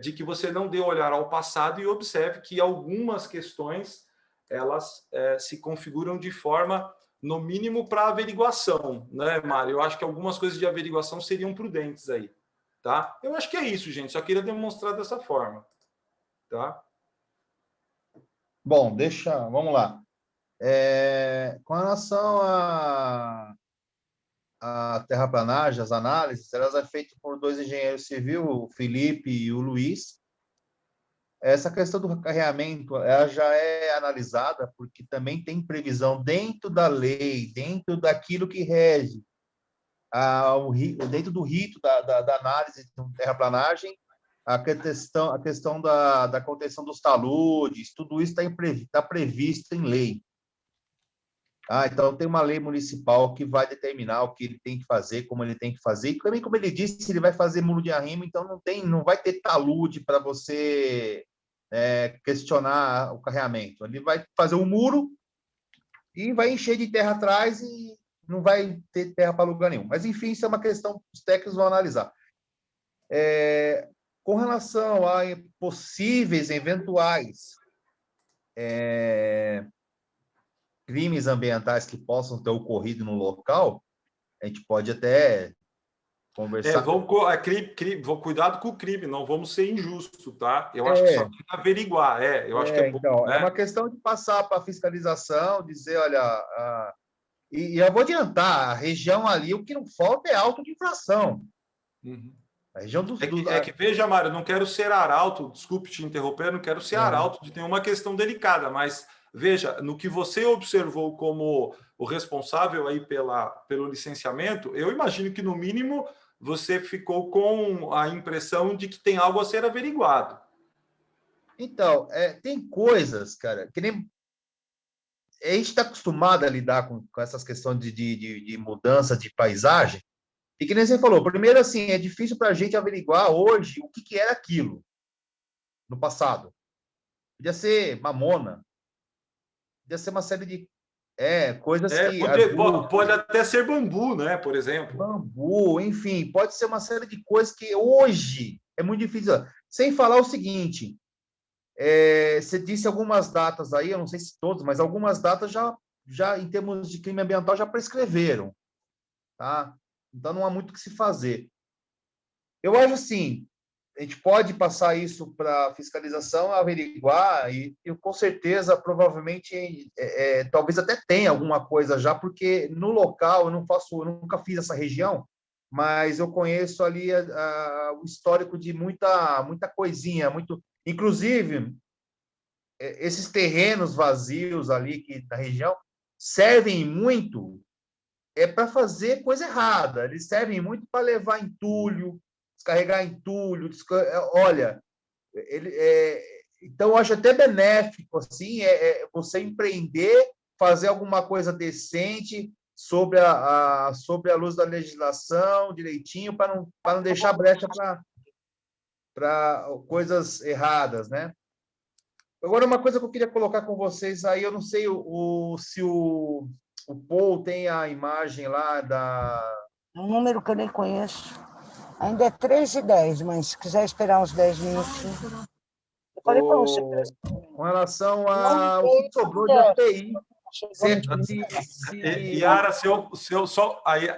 de que você não dê olhar ao passado e observe que algumas questões elas se configuram de forma, no mínimo, para averiguação, né, Mário? Eu acho que algumas coisas de averiguação seriam prudentes aí, tá? Eu acho que é isso, gente. Só queria demonstrar dessa forma, tá? Bom, vamos lá. Com relação a terraplanagem, as análises, elas são feitas por dois engenheiros civis, o Felipe e o Luiz. Essa questão do carreamento, ela já é analisada porque também tem previsão dentro da lei, dentro daquilo que rege, dentro do rito da análise de terraplanagem, a questão da contenção dos taludes, tudo isso está previsto em lei. Então, tem uma lei municipal que vai determinar o que ele tem que fazer, como ele tem que fazer, e também, como ele disse, ele vai fazer muro de arrimo, então não vai ter talude para você questionar o carreamento. Ele vai fazer um muro e vai encher de terra atrás e não vai ter terra para lugar nenhum. Mas, enfim, isso é uma questão que os técnicos vão analisar. Com relação a possíveis, eventuais crimes ambientais que possam ter ocorrido no local, a gente pode até conversar. Cuidado com o crime, não vamos ser injustos, tá? Eu acho que só tem que averiguar. Eu acho que então, é uma questão de passar para a fiscalização, dizer, olha, e eu vou adiantar, a região ali, o que não falta é auto de infração. Uhum. A região que veja, Mário, não quero ser arauto, desculpe te interromper, não quero ser arauto de nenhuma questão delicada, mas veja, no que você observou como o responsável aí pelo licenciamento, eu imagino que, no mínimo, você ficou com a impressão de que tem algo a ser averiguado. Então, tem coisas, cara, que nem... A gente está acostumado a lidar com essas questões de mudança de paisagem, e que nem você falou, primeiro, assim, é difícil para a gente averiguar hoje o que era aquilo no passado. Podia ser mamona, podia ser uma série de coisas que... Pode até ser bambu, né? Por exemplo. Bambu, enfim, pode ser uma série de coisas que hoje é muito difícil. Sem falar o seguinte, você disse algumas datas aí, eu não sei se todas, mas algumas datas já em termos de crime ambiental, já prescreveram. Tá? Então, não há muito o que se fazer. Eu acho assim, a gente pode passar isso para fiscalização, averiguar, e eu, com certeza, provavelmente, talvez até tenha alguma coisa já, porque no local, eu nunca fiz essa região, mas eu conheço ali o histórico de muita coisinha, inclusive, esses terrenos vazios ali na região servem muito para fazer coisa errada. Eles servem muito para levar entulho, descarregar entulho. Olha, então eu acho até benéfico assim, você empreender, fazer alguma coisa decente sobre a luz da legislação, direitinho, para não deixar brecha para coisas erradas, né? Agora, uma coisa que eu queria colocar com vocês aí, eu não sei se o Paul tem a imagem lá Um número que eu nem conheço. Ainda é 3:10, mas se quiser esperar uns 10 minutos... Eu falei para você. Com relação ao que sobrou de API.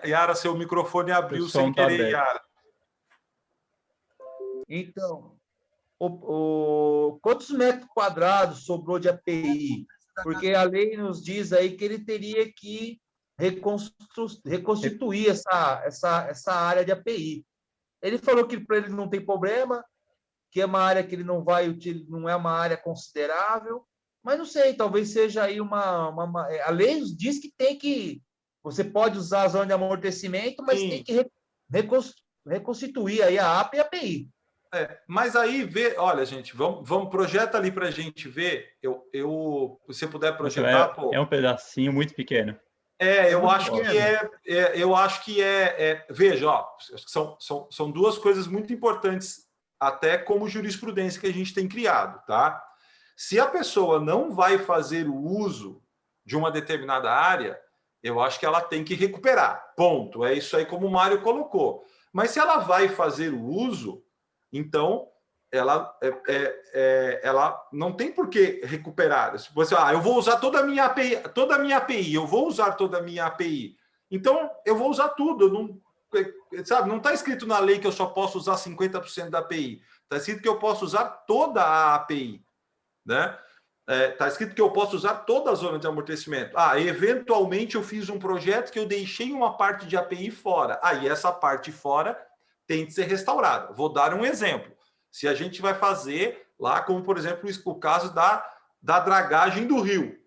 Yara, seu microfone abriu sem querer, Yara. Então, quantos metros quadrados sobrou de API? Porque a lei nos diz aí que ele teria que reconstituir essa área de API. Ele falou que para ele não tem problema, que é uma área que ele não é uma área considerável, mas não sei, talvez seja aí a lei diz que você pode usar a zona de amortecimento, mas Sim. Tem que reconstituir aí a APA e a API. Mas aí, olha, gente, vamos projeta ali para a gente ver. Se você puder projetar. É um pedacinho muito pequeno. Eu acho que veja, ó, são duas coisas muito importantes, até como jurisprudência que a gente tem criado, tá? Se a pessoa não vai fazer o uso de uma determinada área, eu acho que ela tem que recuperar. Ponto. É isso aí, como o Mário colocou. Mas se ela vai fazer o uso, então ela não tem por que recuperar. Se você, eu vou usar toda a minha API, eu vou usar toda a minha API. Então, eu vou usar tudo. Não está escrito na lei que eu só posso usar 50% da API. Está escrito que eu posso usar toda a API. Né? Está escrito que eu posso usar toda a zona de amortecimento. Eventualmente eu fiz um projeto que eu deixei uma parte de API fora. Aí essa parte fora tem que ser restaurada. Vou dar um exemplo. Se a gente vai fazer lá, como por exemplo o caso da dragagem do rio.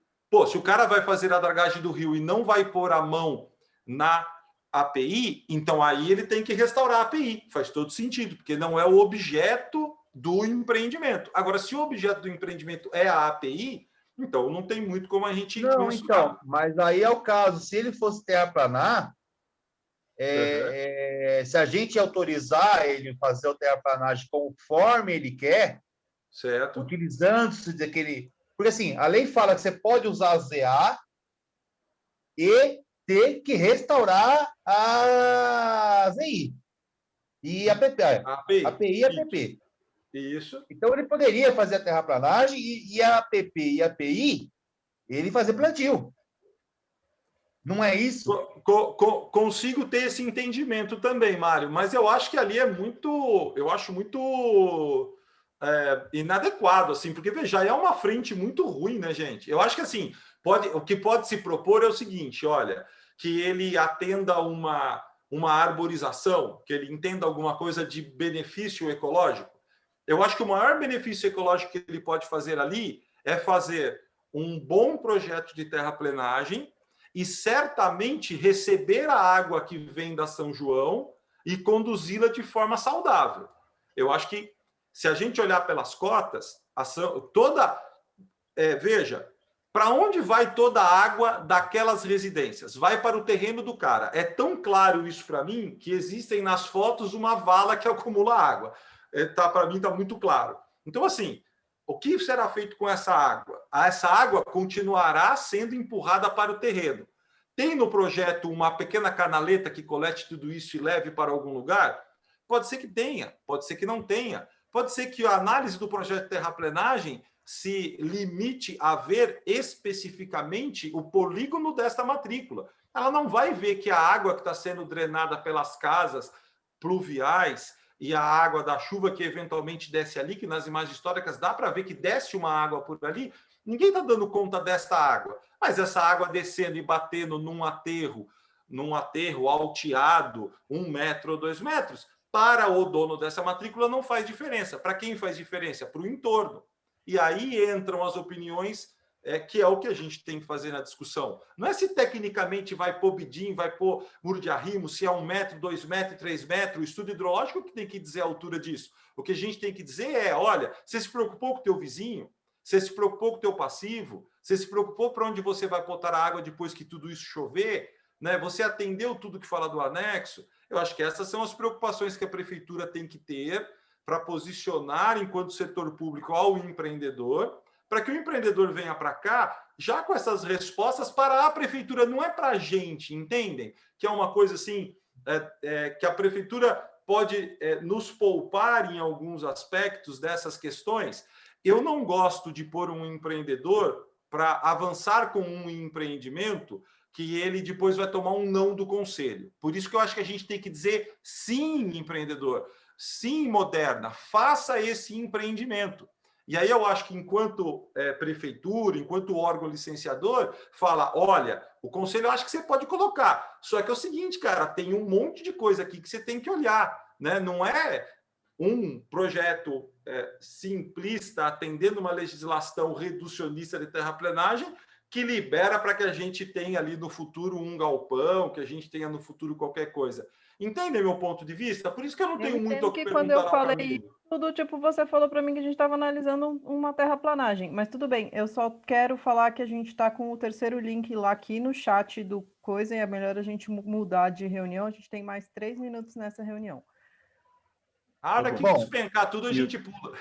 Se o cara vai fazer a dragagem do rio e não vai pôr a mão na API, então aí ele tem que restaurar a API. Faz todo sentido, porque não é o objeto do empreendimento. Agora, se o objeto do empreendimento é a API, então não tem muito como a gente mensurar. Então, mas aí é o caso, se ele fosse terraplanar, se a gente autorizar ele fazer a terraplanagem conforme ele quer, certo, utilizando-se daquele... Porque assim, a lei fala que você pode usar a ZA e ter que restaurar a ZI e a API e a APP. Isso. Então, ele poderia fazer a terraplanagem e a APP e a API, ele fazer plantio. Não é isso? Consigo ter esse entendimento também, Mário, mas eu acho que ali eu acho muito inadequado, assim, porque, veja, é uma frente muito ruim, né, gente? Eu acho que, assim, o que pode se propor é o seguinte, olha, que ele atenda uma arborização, que ele entenda alguma coisa de benefício ecológico. Eu acho que o maior benefício ecológico que ele pode fazer ali é fazer um bom projeto de terraplenagem e certamente receber a água que vem da São João e conduzi-la de forma saudável. Eu acho que, se a gente olhar pelas cotas, veja, para onde vai toda a água daquelas residências? Vai para o terreno do cara. É tão claro isso para mim que existem nas fotos uma vala que acumula água. Para mim está muito claro. Então, assim, o que será feito com essa água? Essa água continuará sendo empurrada para o terreno. Tem no projeto uma pequena canaleta que colete tudo isso e leve para algum lugar? Pode ser que tenha, pode ser que não tenha. Pode ser que a análise do projeto de terraplenagem se limite a ver especificamente o polígono desta matrícula. Ela não vai ver que a água que está sendo drenada pelas casas pluviais e a água da chuva que eventualmente desce ali, que nas imagens históricas dá para ver que desce uma água por ali. Ninguém está dando conta desta água, mas essa água descendo e batendo num aterro alteado, 1 metro ou 2 metros, para o dono dessa matrícula não faz diferença. Para quem faz diferença? Para o entorno. E aí entram as opiniões, que é o que a gente tem que fazer na discussão. Não é se tecnicamente vai pôr bidim, vai pôr muro de arrimo, se é 1 metro, 2 metros, 3 metros, o estudo hidrológico que tem que dizer a altura disso. O que a gente tem que dizer é, olha, você se preocupou com o teu vizinho? Você se preocupou com o teu passivo? Você se preocupou para onde você vai botar a água depois que tudo isso chover? Né? Você atendeu tudo que fala do anexo? Eu acho que essas são as preocupações que a prefeitura tem que ter para posicionar, enquanto setor público, ao empreendedor, para que o empreendedor venha para cá já com essas respostas para a prefeitura, não é para a gente, entendem? Que é uma coisa assim, que a prefeitura pode nos poupar em alguns aspectos dessas questões. Eu não gosto de pôr um empreendedor para avançar com um empreendimento que ele depois vai tomar um não do conselho. Por isso que eu acho que a gente tem que dizer sim, empreendedor, sim, Moderna, faça esse empreendimento. E aí eu acho que enquanto prefeitura, enquanto órgão licenciador, fala, olha, o conselho eu acho que você pode colocar. Só que é o seguinte, cara, tem um monte de coisa aqui que você tem que olhar, né? Não é um projeto simplista, atendendo uma legislação reducionista de terraplenagem, que libera para que a gente tenha ali no futuro um galpão, que a gente tenha no futuro qualquer coisa. Entendem meu ponto de vista? Por isso que eu não tenho muito o que perguntar. Quando eu falei tudo, tipo, você falou para mim que a gente estava analisando uma terraplanagem, mas tudo bem, eu só quero falar que a gente está com o terceiro link lá aqui no chat do coisa, e é melhor a gente mudar de reunião, a gente tem mais 3 minutos nessa reunião. A hora que despencar tudo, a gente pula.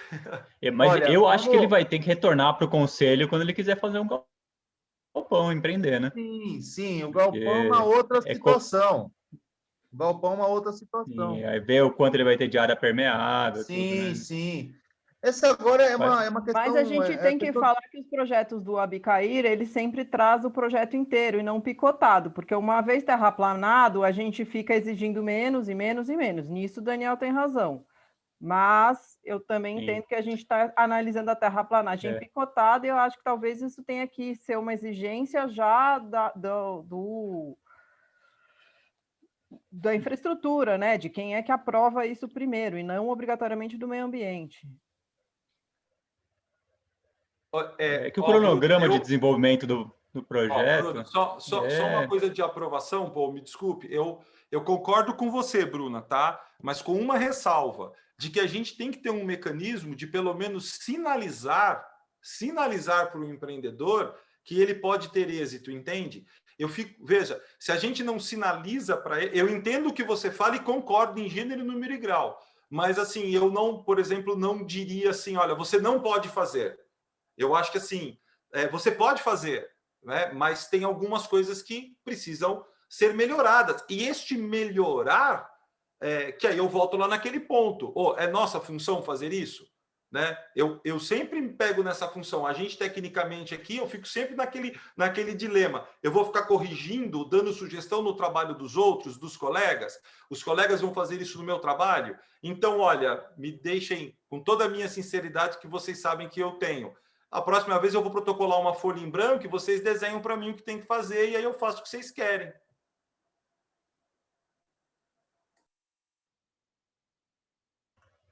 Mas olha, eu acho que ele vai ter que retornar para o conselho quando ele quiser fazer um galpão, empreender, né? Sim, o galpão é uma outra situação. O galpão é uma outra situação. Sim, aí ver o quanto ele vai ter de área permeável. Sim, tudo, né? Sim. Essa agora é uma questão... Mas a gente tem que falar que os projetos do Abicair, ele sempre traz o projeto inteiro e não picotado, porque uma vez terraplanado, a gente fica exigindo menos e menos e menos. Nisso o Daniel tem razão. Mas eu também entendo que a gente está analisando a terraplanagem picotada e eu acho que talvez isso tenha que ser uma exigência já da infraestrutura, né? De quem é que aprova isso primeiro e não obrigatoriamente do meio ambiente. É que o cronograma de desenvolvimento do projeto... Bruna, só uma coisa de aprovação, Paul, me desculpe, eu concordo com você, Bruna, tá? Mas com uma ressalva, de que a gente tem que ter um mecanismo de pelo menos sinalizar para o empreendedor que ele pode ter êxito, entende? Veja, se a gente não sinaliza para ele, eu entendo o que você fala e concordo em gênero, número e grau, mas assim, eu não, por exemplo, não diria assim, olha, você não pode fazer. Eu acho que assim, você pode fazer, né? Mas tem algumas coisas que precisam ser melhoradas. E este melhorar, que aí eu volto lá naquele ponto. É nossa função fazer isso? Né? Eu sempre me pego nessa função. A gente, tecnicamente, aqui, eu fico sempre naquele dilema. Eu vou ficar corrigindo, dando sugestão no trabalho dos outros, dos colegas? Os colegas vão fazer isso no meu trabalho? Então, olha, me deixem, com toda a minha sinceridade, que vocês sabem que eu tenho. A próxima vez eu vou protocolar uma folha em branco e vocês desenham para mim o que tem que fazer e aí eu faço o que vocês querem.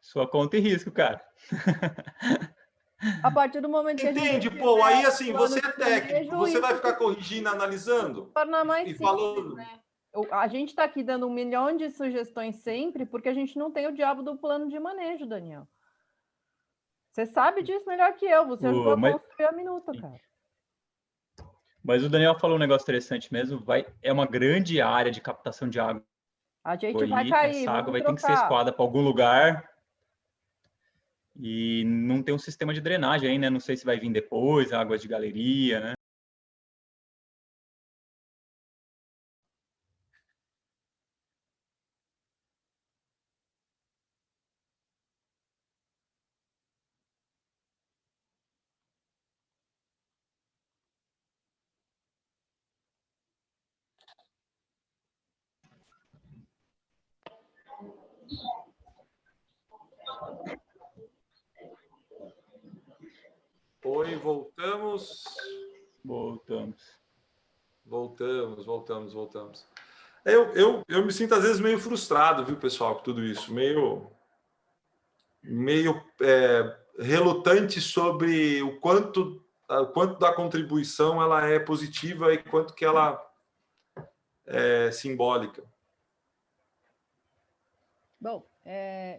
Sua conta e risco, cara. A partir do momento que Entende, a gente pô? Aí, assim, plano você é de técnico, manejo, você vai isso ficar corrigindo, analisando torna mais e simples, falando. né? A gente está aqui dando 1 milhão de sugestões sempre porque a gente não tem o diabo do plano de manejo, Daniel. Você sabe disso melhor que eu. Você ajudou a construir a minuta, cara. Mas o Daniel falou um negócio interessante mesmo. É uma grande área de captação de água. A gente vai cair, essa água vai trocar. ter que ser escoada para algum lugar. E não tem um sistema de drenagem aí, né? Não sei se vai vir depois, águas de galeria, né? Oi, voltamos. Voltamos. Eu me sinto, às vezes, meio frustrado, viu, pessoal, com tudo isso. Meio relutante sobre o quanto da contribuição ela é positiva e quanto que ela é simbólica. Bom,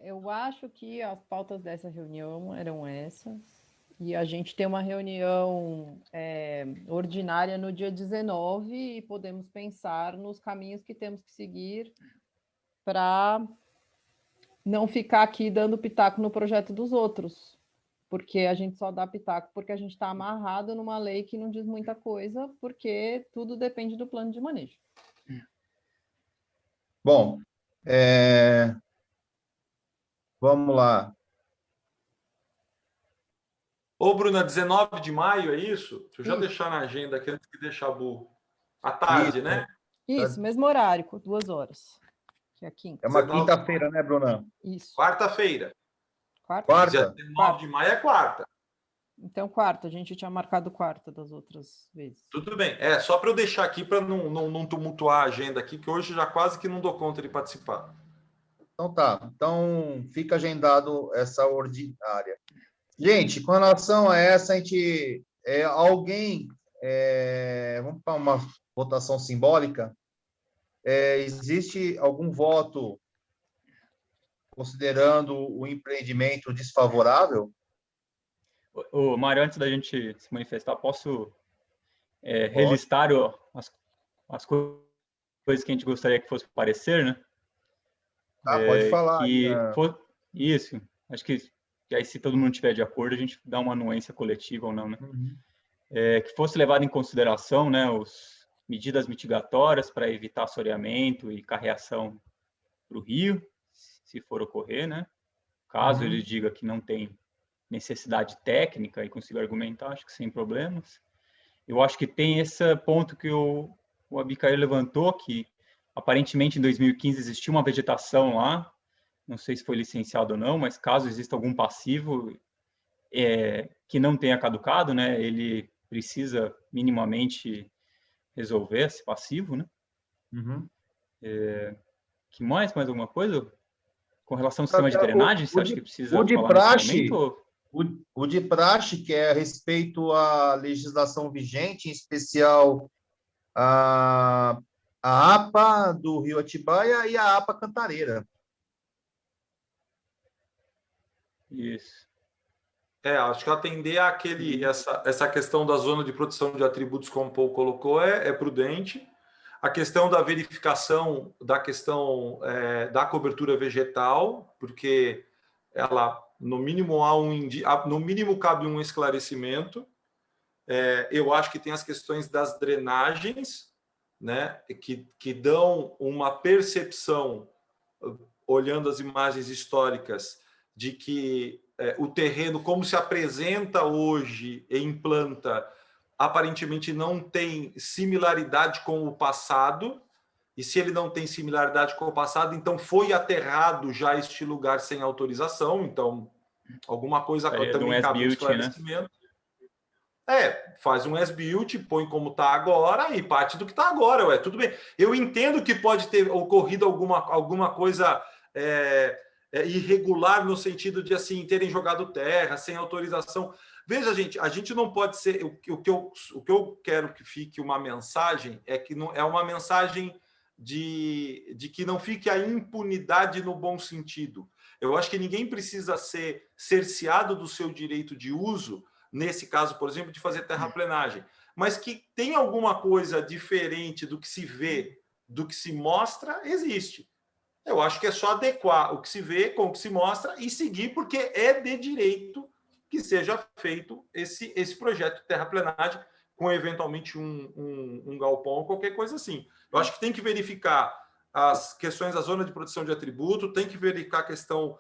eu acho que as pautas dessa reunião eram essas. E a gente tem uma reunião ordinária no dia 19 e podemos pensar nos caminhos que temos que seguir para não ficar aqui dando pitaco no projeto dos outros. Porque a gente só dá pitaco porque a gente está amarrado numa lei que não diz muita coisa, porque tudo depende do plano de manejo. Bom, vamos lá. Ô, Bruna, 19 de maio, é isso? Deixa eu já deixar na agenda aqui antes que deixar burro. À tarde, né? Isso, mesmo horário, 2 horas. Que é quinta. É uma quinta-feira, né, Bruna? Isso. Quarta-feira. Quarta? 19 de maio é quarta. Então, quarta. A gente tinha marcado quarta das outras vezes. Tudo bem. Só para eu deixar aqui para não tumultuar a agenda aqui, que hoje já quase que não dou conta de participar. Então tá. Então fica agendado essa ordinária. Gente, com relação a essa, a gente... vamos para uma votação simbólica. Existe algum voto considerando o empreendimento desfavorável? Mário, antes da gente se manifestar, posso relistar as coisas que a gente gostaria que fosse para o parecer, né? Pode falar. Isso. Acho que aí, se todo mundo estiver de acordo, a gente dá uma anuência coletiva ou não, né? Uhum. Que fosse levado em consideração, né, medidas mitigatórias para evitar assoreamento e carreação para o rio, se for ocorrer, né? Caso ele diga que não tem necessidade técnica e consiga argumentar, acho que sem problemas. Eu acho que tem esse ponto que o Abicair levantou, que aparentemente em 2015 existiu uma vegetação lá, não sei se foi licenciado ou não, mas caso exista algum passivo que não tenha caducado, né, ele precisa minimamente resolver esse passivo, né? Que mais alguma coisa? Com relação ao sistema de drenagem, você acha que precisa falar nesse momento? O de praxe, que é a respeito à legislação vigente, em especial a APA do Rio Atibaia e a APA Cantareira. Isso. Acho que atender essa questão da zona de proteção de atributos, como o Paul colocou, é prudente. A questão da verificação da questão da cobertura vegetal, porque ela, no mínimo, cabe um esclarecimento. Eu acho que tem as questões das drenagens, né, que dão uma percepção, olhando as imagens históricas, de que o terreno, como se apresenta hoje em planta, aparentemente não tem similaridade com o passado, e se ele não tem similaridade com o passado, então foi aterrado já este lugar sem autorização, então alguma coisa também cabe um esclarecimento. Né? Faz um as-built, põe como está agora e parte do que está agora, tudo bem. Eu entendo que pode ter ocorrido alguma coisa irregular no sentido de assim terem jogado terra sem autorização, Veja, gente, a gente não pode ser... O que eu quero que fique uma mensagem é que não, é uma mensagem de que não fique a impunidade no bom sentido. Eu acho que ninguém precisa ser cerceado do seu direito de uso, nesse caso, por exemplo, de fazer terraplenagem, mas que tem alguma coisa diferente do que se vê, do que se mostra, existe. Eu acho que é só adequar o que se vê com o que se mostra e seguir, porque é de direito que seja feito esse projeto de terraplenagem, com eventualmente um galpão ou qualquer coisa assim. Eu acho que tem que verificar as questões da zona de proteção de atributo, tem que verificar a questão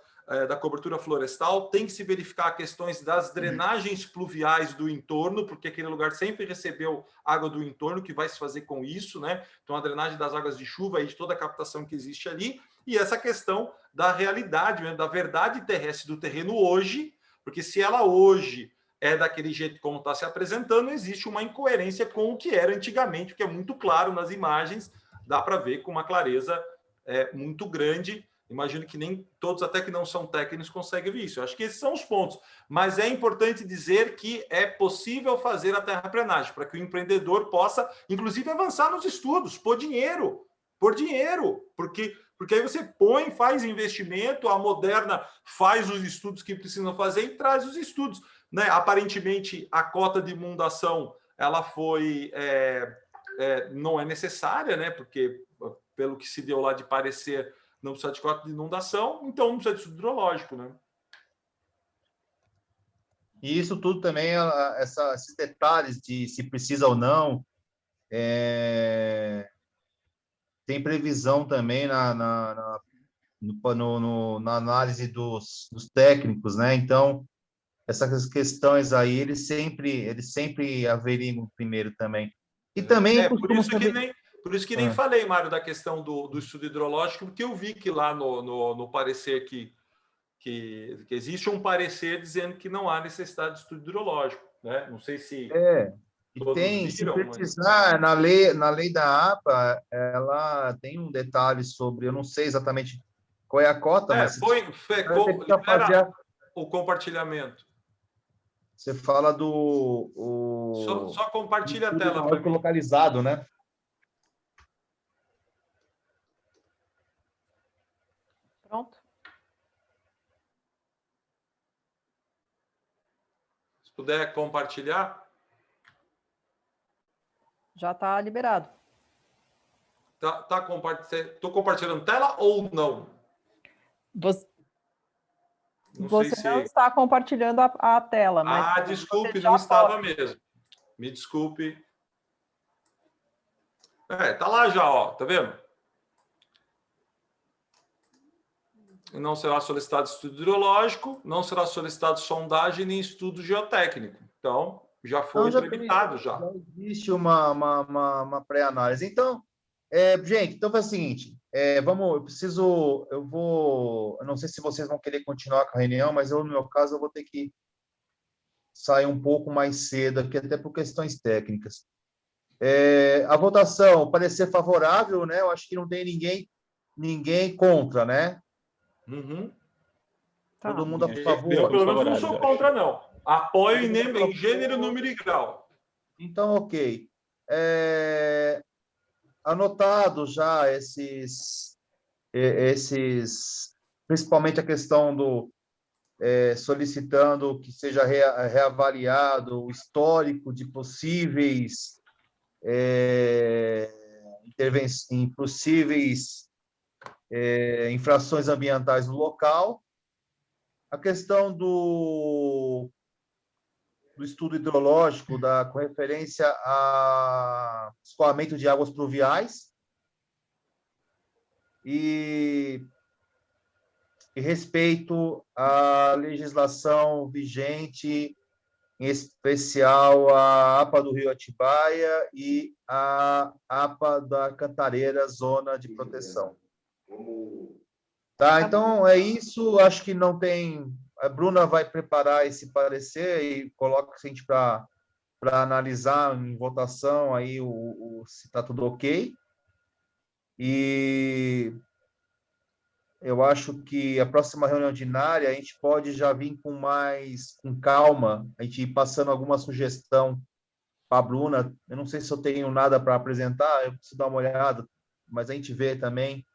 da cobertura florestal, tem que se verificar questões das drenagens pluviais do entorno, porque aquele lugar sempre recebeu água do entorno, que vai se fazer com isso, né? Então, a drenagem das águas de chuva e de toda a captação que existe ali, e essa questão da realidade, né? Da verdade terrestre do terreno hoje, porque se ela hoje é daquele jeito como está se apresentando, existe uma incoerência com o que era antigamente, que é muito claro nas imagens, dá para ver com uma clareza muito grande. Imagino que nem todos, até que não são técnicos, conseguem ver isso. Eu acho que esses são os pontos. Mas é importante dizer que é possível fazer a terraplenagem, para que o empreendedor possa, inclusive, avançar nos estudos, por dinheiro, porque aí você põe, faz investimento, a Moderna faz os estudos que precisam fazer e traz os estudos. Né? Aparentemente, a cota de inundação ela foi não é necessária, né? Porque, pelo que se deu lá de parecer, não precisa de cota de inundação, então não precisa de estudo hidrológico, né? E isso tudo também, esses detalhes de se precisa ou não, tem previsão também na análise dos técnicos, né? Então, essas questões aí, eles sempre averiguam primeiro também. E também por isso que nem falei, Mário, da questão do estudo hidrológico, porque eu vi que lá no parecer que existe um parecer dizendo que não há necessidade de estudo hidrológico, né? Não sei se se precisar, na lei da APA, ela tem um detalhe sobre, eu não sei exatamente qual é a cota, mas libera o compartilhamento. Você fala só compartilha a tela para mim. Localizado, né? Pronto. Se puder compartilhar. Já está liberado. Estou compartilhando tela ou não? Você não está compartilhando a tela. Mas desculpe, não estava mesmo. Me desculpe. Tá lá já, ó, tá vendo? Não será solicitado estudo hidrológico, não será solicitado sondagem nem estudo geotécnico. Então, já foi tramitado já. Existe uma pré-análise. Então, gente, então faz o seguinte, eu não sei se vocês vão querer continuar com a reunião, mas no meu caso, eu vou ter que sair um pouco mais cedo aqui, até por questões técnicas. A votação, parecer favorável, né? Eu acho que não tem ninguém contra, né? Uhum. Todo mundo a favor. Eu, pelo menos, não sou contra, não. Apoio em gênero, número e grau. Então, ok. Anotado já principalmente a questão do solicitando que seja reavaliado o histórico de possíveis infrações ambientais no local, a questão do estudo hidrológico com referência a escoamento de águas pluviais e respeito à legislação vigente, em especial a APA do Rio Atibaia e a APA da Cantareira, Zona de Proteção. Tá, então é isso, acho que não tem... A Bruna vai preparar esse parecer e coloca a gente para analisar em votação aí se está tudo ok. E eu acho que a próxima reunião ordinária a gente pode já vir com calma, a gente ir passando alguma sugestão para a Bruna. Eu não sei se eu tenho nada para apresentar, eu preciso dar uma olhada, mas a gente vê também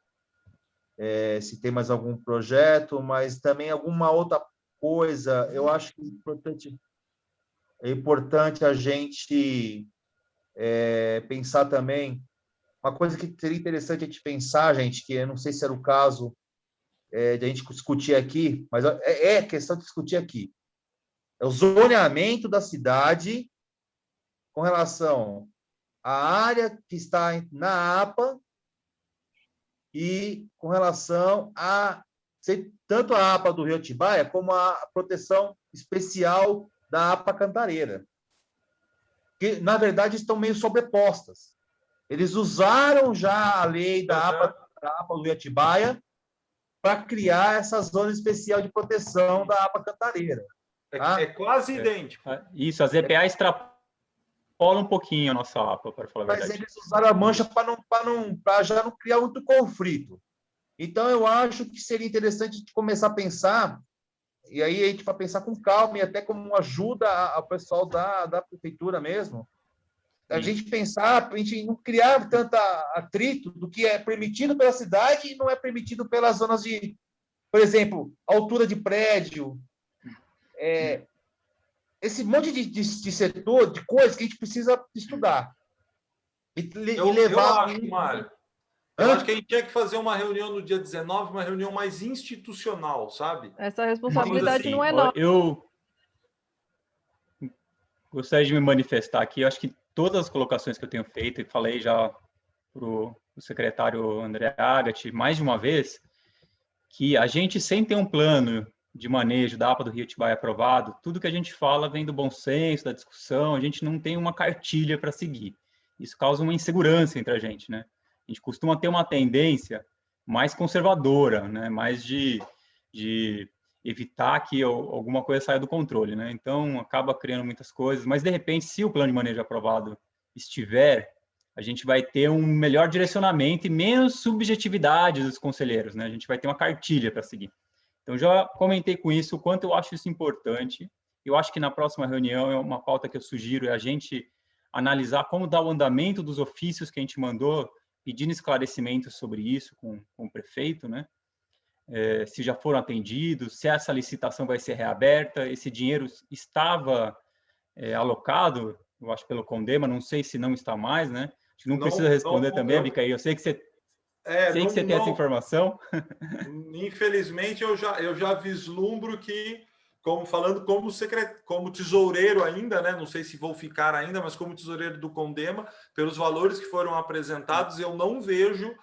se tem mais algum projeto, mas também alguma outra coisa. Eu acho que é importante a gente pensar também. Uma coisa que seria interessante a gente pensar, gente, que eu não sei se era o caso de a gente discutir aqui, mas é questão de discutir aqui. É o zoneamento da cidade com relação à área que está na APA e com relação a tanto a APA do Rio Atibaia como a proteção especial da APA Cantareira, que, na verdade, estão meio sobrepostas. Eles usaram já a lei da APA do Rio Atibaia para criar essa zona especial de proteção da APA Cantareira. Tá? É quase idêntico. Isso, as EPA extrapolam um pouquinho a nossa APA, para falar a verdade. Mas eles usaram a mancha para já não criar muito conflito. Então, eu acho que seria interessante a gente começar a pensar, e aí a gente vai pensar com calma e até como ajuda ao pessoal da prefeitura mesmo, a gente pensar, a gente não criar tanto atrito do que é permitido pela cidade e não é permitido pelas zonas de, por exemplo, altura de prédio, esse monte de setor, de coisas que a gente precisa estudar. E levar... Eu acho, Mário, eu acho que a gente tinha que fazer uma reunião no dia 19, uma reunião mais institucional, sabe? Essa responsabilidade assim, não é nossa. Eu gostaria de me manifestar aqui. Eu acho que todas as colocações que eu tenho feito, e falei já para o secretário André Agati mais de uma vez, que a gente, sem ter um plano de manejo da APA do Rio Atibaia aprovado, tudo que a gente fala vem do bom senso, da discussão, a gente não tem uma cartilha para seguir. Isso causa uma insegurança entre a gente, né? A gente costuma ter uma tendência mais conservadora, né? Mais de evitar que alguma coisa saia do controle, né? Então, acaba criando muitas coisas, mas, de repente, se o plano de manejo aprovado estiver, a gente vai ter um melhor direcionamento e menos subjetividade dos conselheiros, né? A gente vai ter uma cartilha para seguir. Então, já comentei com isso, o quanto eu acho isso importante. Eu acho que na próxima reunião, é uma pauta que eu sugiro, é a gente analisar como dá o andamento dos ofícios que a gente mandou, pedindo esclarecimentos sobre isso com o prefeito, né? Se já foram atendidos, se essa licitação vai ser reaberta, esse dinheiro estava alocado, eu acho, pelo Condema, não sei se não está mais, né? Acho que não precisa responder também, Bicaí, eu sei que você, tem essa informação. Infelizmente, eu já vislumbro que, falando como tesoureiro ainda, né? Não sei se vou ficar ainda, mas como tesoureiro do Condema, pelos valores que foram apresentados, eu não vejo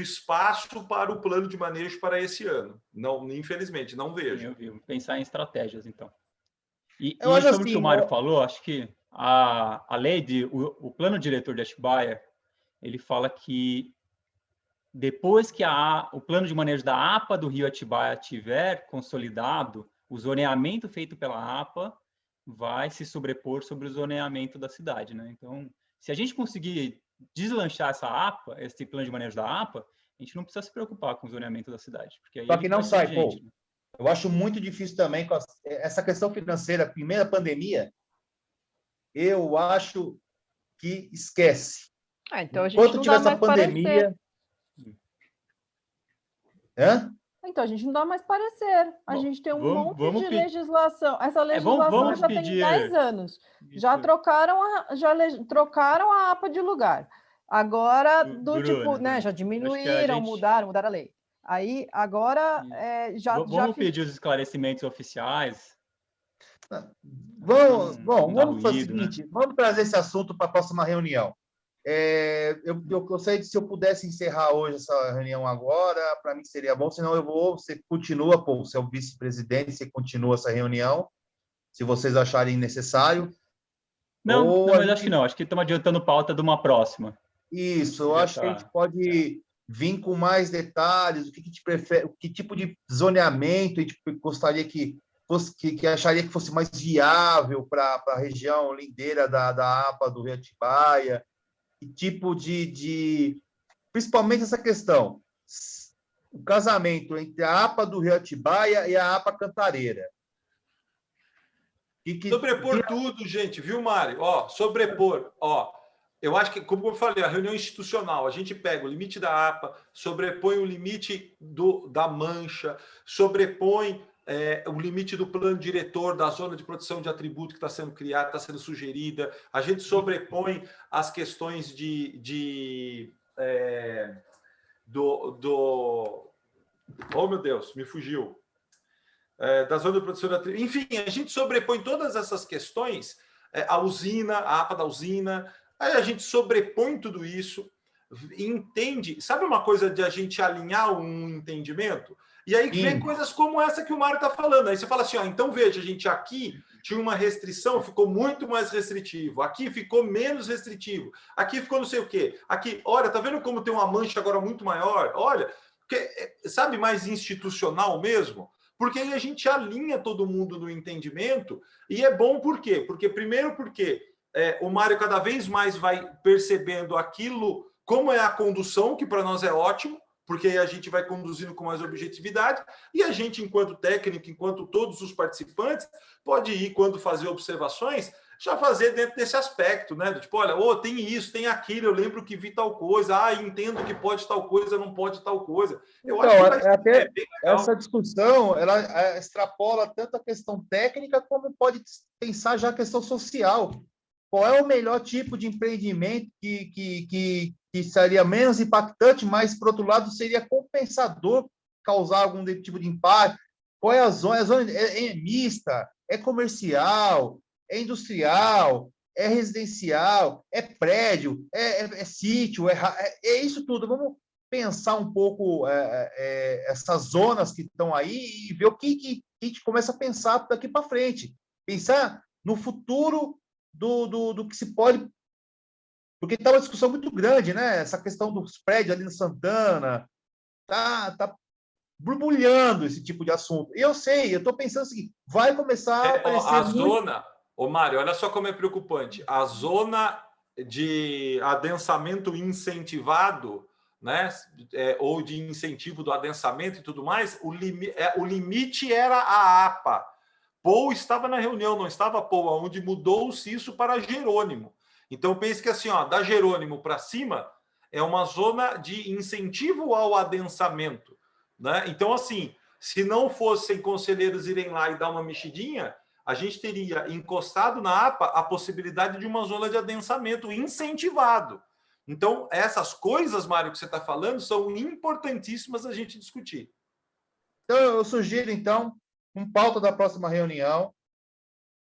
espaço para o plano de manejo para esse ano. Não, infelizmente, não vejo. Eu vi. Pensar em estratégias, então. E sobre o que o Mário falou, acho que a lei o plano diretor de Atibaia, ele fala que depois que o plano de manejo da APA do Rio Atibaia tiver consolidado, o zoneamento feito pela APA vai se sobrepor sobre o zoneamento da cidade, né? Então, se a gente conseguir deslanchar esse plano de manejo da APA, a gente não precisa se preocupar com o zoneamento da cidade. Porque aí só que não sai, gente, né? Eu acho muito difícil também com essa questão financeira, primeira pandemia, eu acho que esquece. Então a gente Enquanto não tiver dá essa mais pandemia... Então, a gente não dá mais parecer. A gente tem um monte de legislação. Essa legislação já tem 10 anos. Já trocaram a APA de lugar. Agora, né, já diminuíram, mudaram a lei. Aí, agora, Vamos pedir os esclarecimentos oficiais. Vamos fazer o seguinte, né? Vamos trazer esse assunto para a próxima reunião. Eu gostaria de, se eu pudesse encerrar hoje essa reunião agora, para mim seria bom, senão você continua, você é o vice-presidente, você continua essa reunião, se vocês acharem necessário. Não, mas acho que não, acho que estamos adiantando pauta de uma próxima. Isso, eu acho que a gente pode vir com mais detalhes, o que a gente prefere, que tipo de zoneamento a gente gostaria que acharia que fosse mais viável para a região lindeira da APA do Rio Atibaia, que tipo principalmente essa questão, o casamento entre a APA do Rio Atibaia e a APA Cantareira. Sobrepor tudo, gente, viu, Mário? Ó, sobrepor, ó. Eu acho que, como eu falei, a reunião institucional, a gente pega o limite da APA, sobrepõe o limite da mancha, sobrepõe o limite do plano diretor da zona de proteção de atributo que está sendo criada, está sendo sugerida, a gente sobrepõe as questões oh, meu Deus, me fugiu. Da zona de produção de atributo. Enfim, a gente sobrepõe todas essas questões, a usina, a APA da usina, aí a gente sobrepõe tudo isso, entende, sabe uma coisa de a gente alinhar um entendimento? E aí vê coisas como essa que o Mário está falando. Aí você fala assim, ó, então veja, gente, aqui tinha uma restrição, ficou muito mais restritivo. Aqui ficou menos restritivo. Aqui ficou não sei o quê. Aqui, olha, tá vendo como tem uma mancha agora muito maior? Olha, porque, sabe, mais institucional mesmo? Porque aí a gente alinha todo mundo no entendimento e é bom por quê? Porque, primeiro, o Mário cada vez mais vai percebendo aquilo, como é a condução, que para nós é ótimo, porque aí a gente vai conduzindo com mais objetividade, e a gente, enquanto técnico, enquanto todos os participantes, pode ir, quando fazer observações, já fazer dentro desse aspecto, né? Tipo, olha, tem isso, tem aquilo, eu lembro que vi tal coisa, entendo que pode tal coisa, não pode tal coisa. Eu acho que vai ser até bem legal. Essa discussão, ela extrapola tanto a questão técnica, como pode pensar já a questão social. Qual é o melhor tipo de empreendimento que seria menos impactante, mas, por outro lado, seria compensador causar algum tipo de impacto? Qual é a zona? A zona é mista, é comercial, é industrial, é residencial, é prédio, é sítio, é isso tudo. Vamos pensar um pouco essas zonas que estão aí e ver o que a gente começa a pensar daqui para frente. Pensar no futuro do que se pode... Porque está uma discussão muito grande, né? Essa questão dos prédios ali no Santana, tá borbulhando esse tipo de assunto. E eu sei, eu estou pensando o seguinte, vai começar a aparecer... A zona... Ô, Mário, olha só como é preocupante. A zona de adensamento incentivado, né? Ou de incentivo do adensamento e tudo mais, o limite era a APA. Paul estava na reunião, não estava Paul, onde mudou-se isso para Jerônimo. Então, pense que assim, ó, da Jerônimo para cima é uma zona de incentivo ao adensamento, né? Então, assim, se não fossem conselheiros irem lá e dar uma mexidinha, a gente teria encostado na APA a possibilidade de uma zona de adensamento incentivado. Então, essas coisas, Mário, que você está falando, são importantíssimas a gente discutir. Então, eu sugiro, então, com pauta da próxima reunião,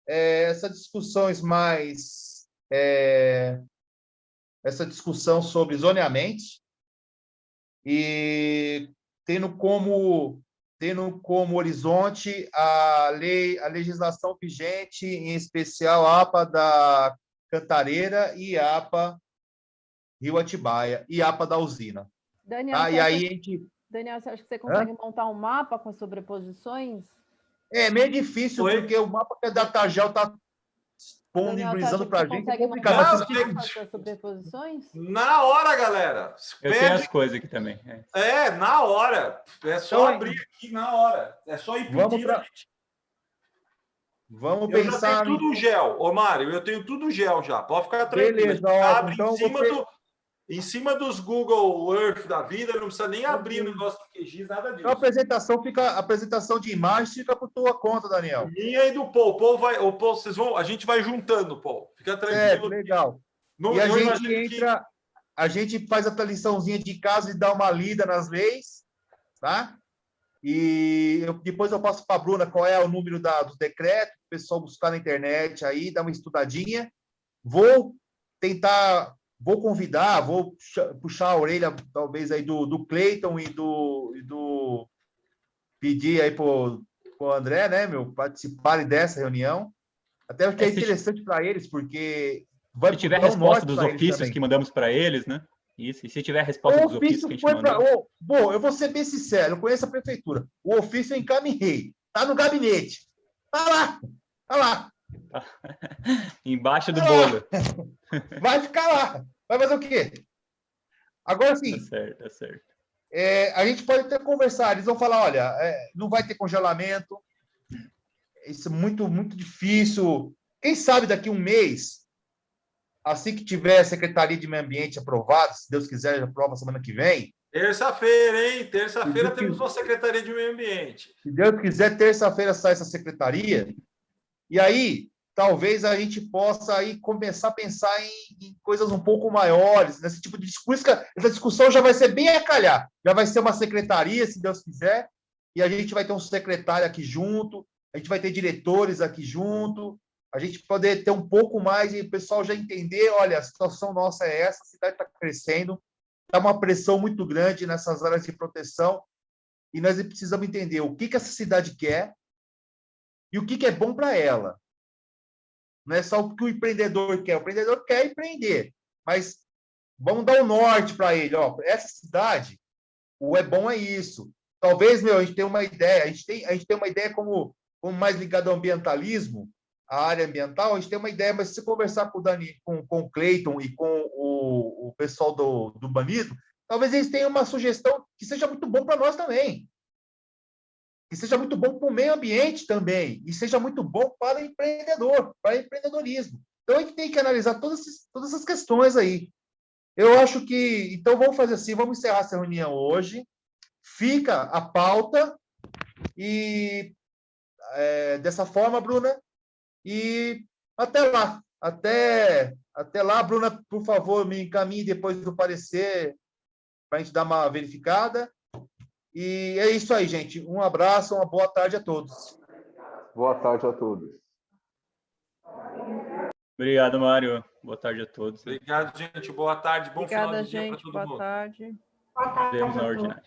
essas discussões mais... essa discussão sobre zoneamento e tendo como horizonte a legislação vigente, em especial a APA da Cantareira e a APA Rio Atibaia e a APA da usina. Daniel, e aí a gente... Daniel, você acha que você consegue montar um mapa com sobreposições? É meio difícil, porque o mapa que a Datagel está disponibilizando para a gente. Consegue montar as sobreposições? Na hora, galera. Eu tenho as coisas aqui também. Na hora. É só abrir aqui na hora. É só ir pedir. Vamos pensar... Eu tenho tudo gel, ô Mário. Eu tenho tudo gel já. Pode ficar tranquilo. Beleza, abre então em cima dos Google Earth da vida, não precisa nem abrir o negócio do QGIS, nada disso. Então, a apresentação de imagens fica por tua conta, Daniel. Minha e do Paul. A gente vai juntando, Paul. Fica tranquilo. Legal. A gente faz a liçãozinha de casa e dá uma lida nas leis, tá? E depois eu passo para a Bruna qual é o número dos decretos, o pessoal buscar na internet aí, dar uma estudadinha. Vou convidar, vou puxar a orelha, talvez, aí do Cleiton e do pedir aí para o André, né, participarem dessa reunião. Até porque é interessante para eles, porque... Se tiver resposta dos ofícios que mandamos para eles, né? Isso. E se tiver resposta dos ofícios que a gente mandou... Bom, eu vou ser bem sincero, eu conheço a prefeitura. O ofício eu encaminhei. Está no gabinete. Está lá. Embaixo do bolo. Vai ficar lá. Vai fazer o quê? Agora sim. Tá certo. a gente pode até conversar. Eles vão falar, olha, não vai ter congelamento, isso é muito, muito difícil. Quem sabe daqui a um mês, assim que tiver a Secretaria de Meio Ambiente aprovada, se Deus quiser, já aprova semana que vem. Terça-feira, hein? Terça-feira temos uma Secretaria de Meio Ambiente. Se Deus quiser, terça-feira sai essa secretaria. E aí, talvez a gente possa aí começar a pensar em coisas um pouco maiores, nesse tipo de discurso. Essa discussão já vai ser bem a calhar. Já vai ser uma secretaria, se Deus quiser, e a gente vai ter um secretário aqui junto, a gente vai ter diretores aqui junto, a gente poder ter um pouco mais e o pessoal já entender, olha, a situação nossa é essa, a cidade está crescendo, está uma pressão muito grande nessas áreas de proteção, e nós precisamos entender o que essa cidade quer e o que é bom para ela. Não é só o que o empreendedor quer. O empreendedor quer empreender, mas vamos dar o norte para ele. Ó, essa cidade, o é bom é isso. Talvez, a gente tenha uma ideia. A gente tem uma ideia como mais ligado ao ambientalismo, a área ambiental. A gente tem uma ideia, mas se você conversar com o Dani, com o Cleiton e com o pessoal do urbanismo, talvez eles tenham uma sugestão que seja muito bom para nós também. Que seja muito bom para o meio ambiente também, e seja muito bom para o empreendedor, para o empreendedorismo. Então, a gente tem que analisar todas essas questões aí. Eu acho que... Então, vamos fazer assim, vamos encerrar essa reunião hoje, fica a pauta, e dessa forma, Bruna, e até lá. Até lá, Bruna, por favor, me encaminhe depois do parecer, para a gente dar uma verificada. E é isso aí, gente. Um abraço, uma boa tarde a todos. Boa tarde a todos. Obrigado, Mário. Boa tarde a todos. Obrigado, gente. Boa tarde. Bom final de dia para todo mundo. Boa tarde. Vemos na ordinária.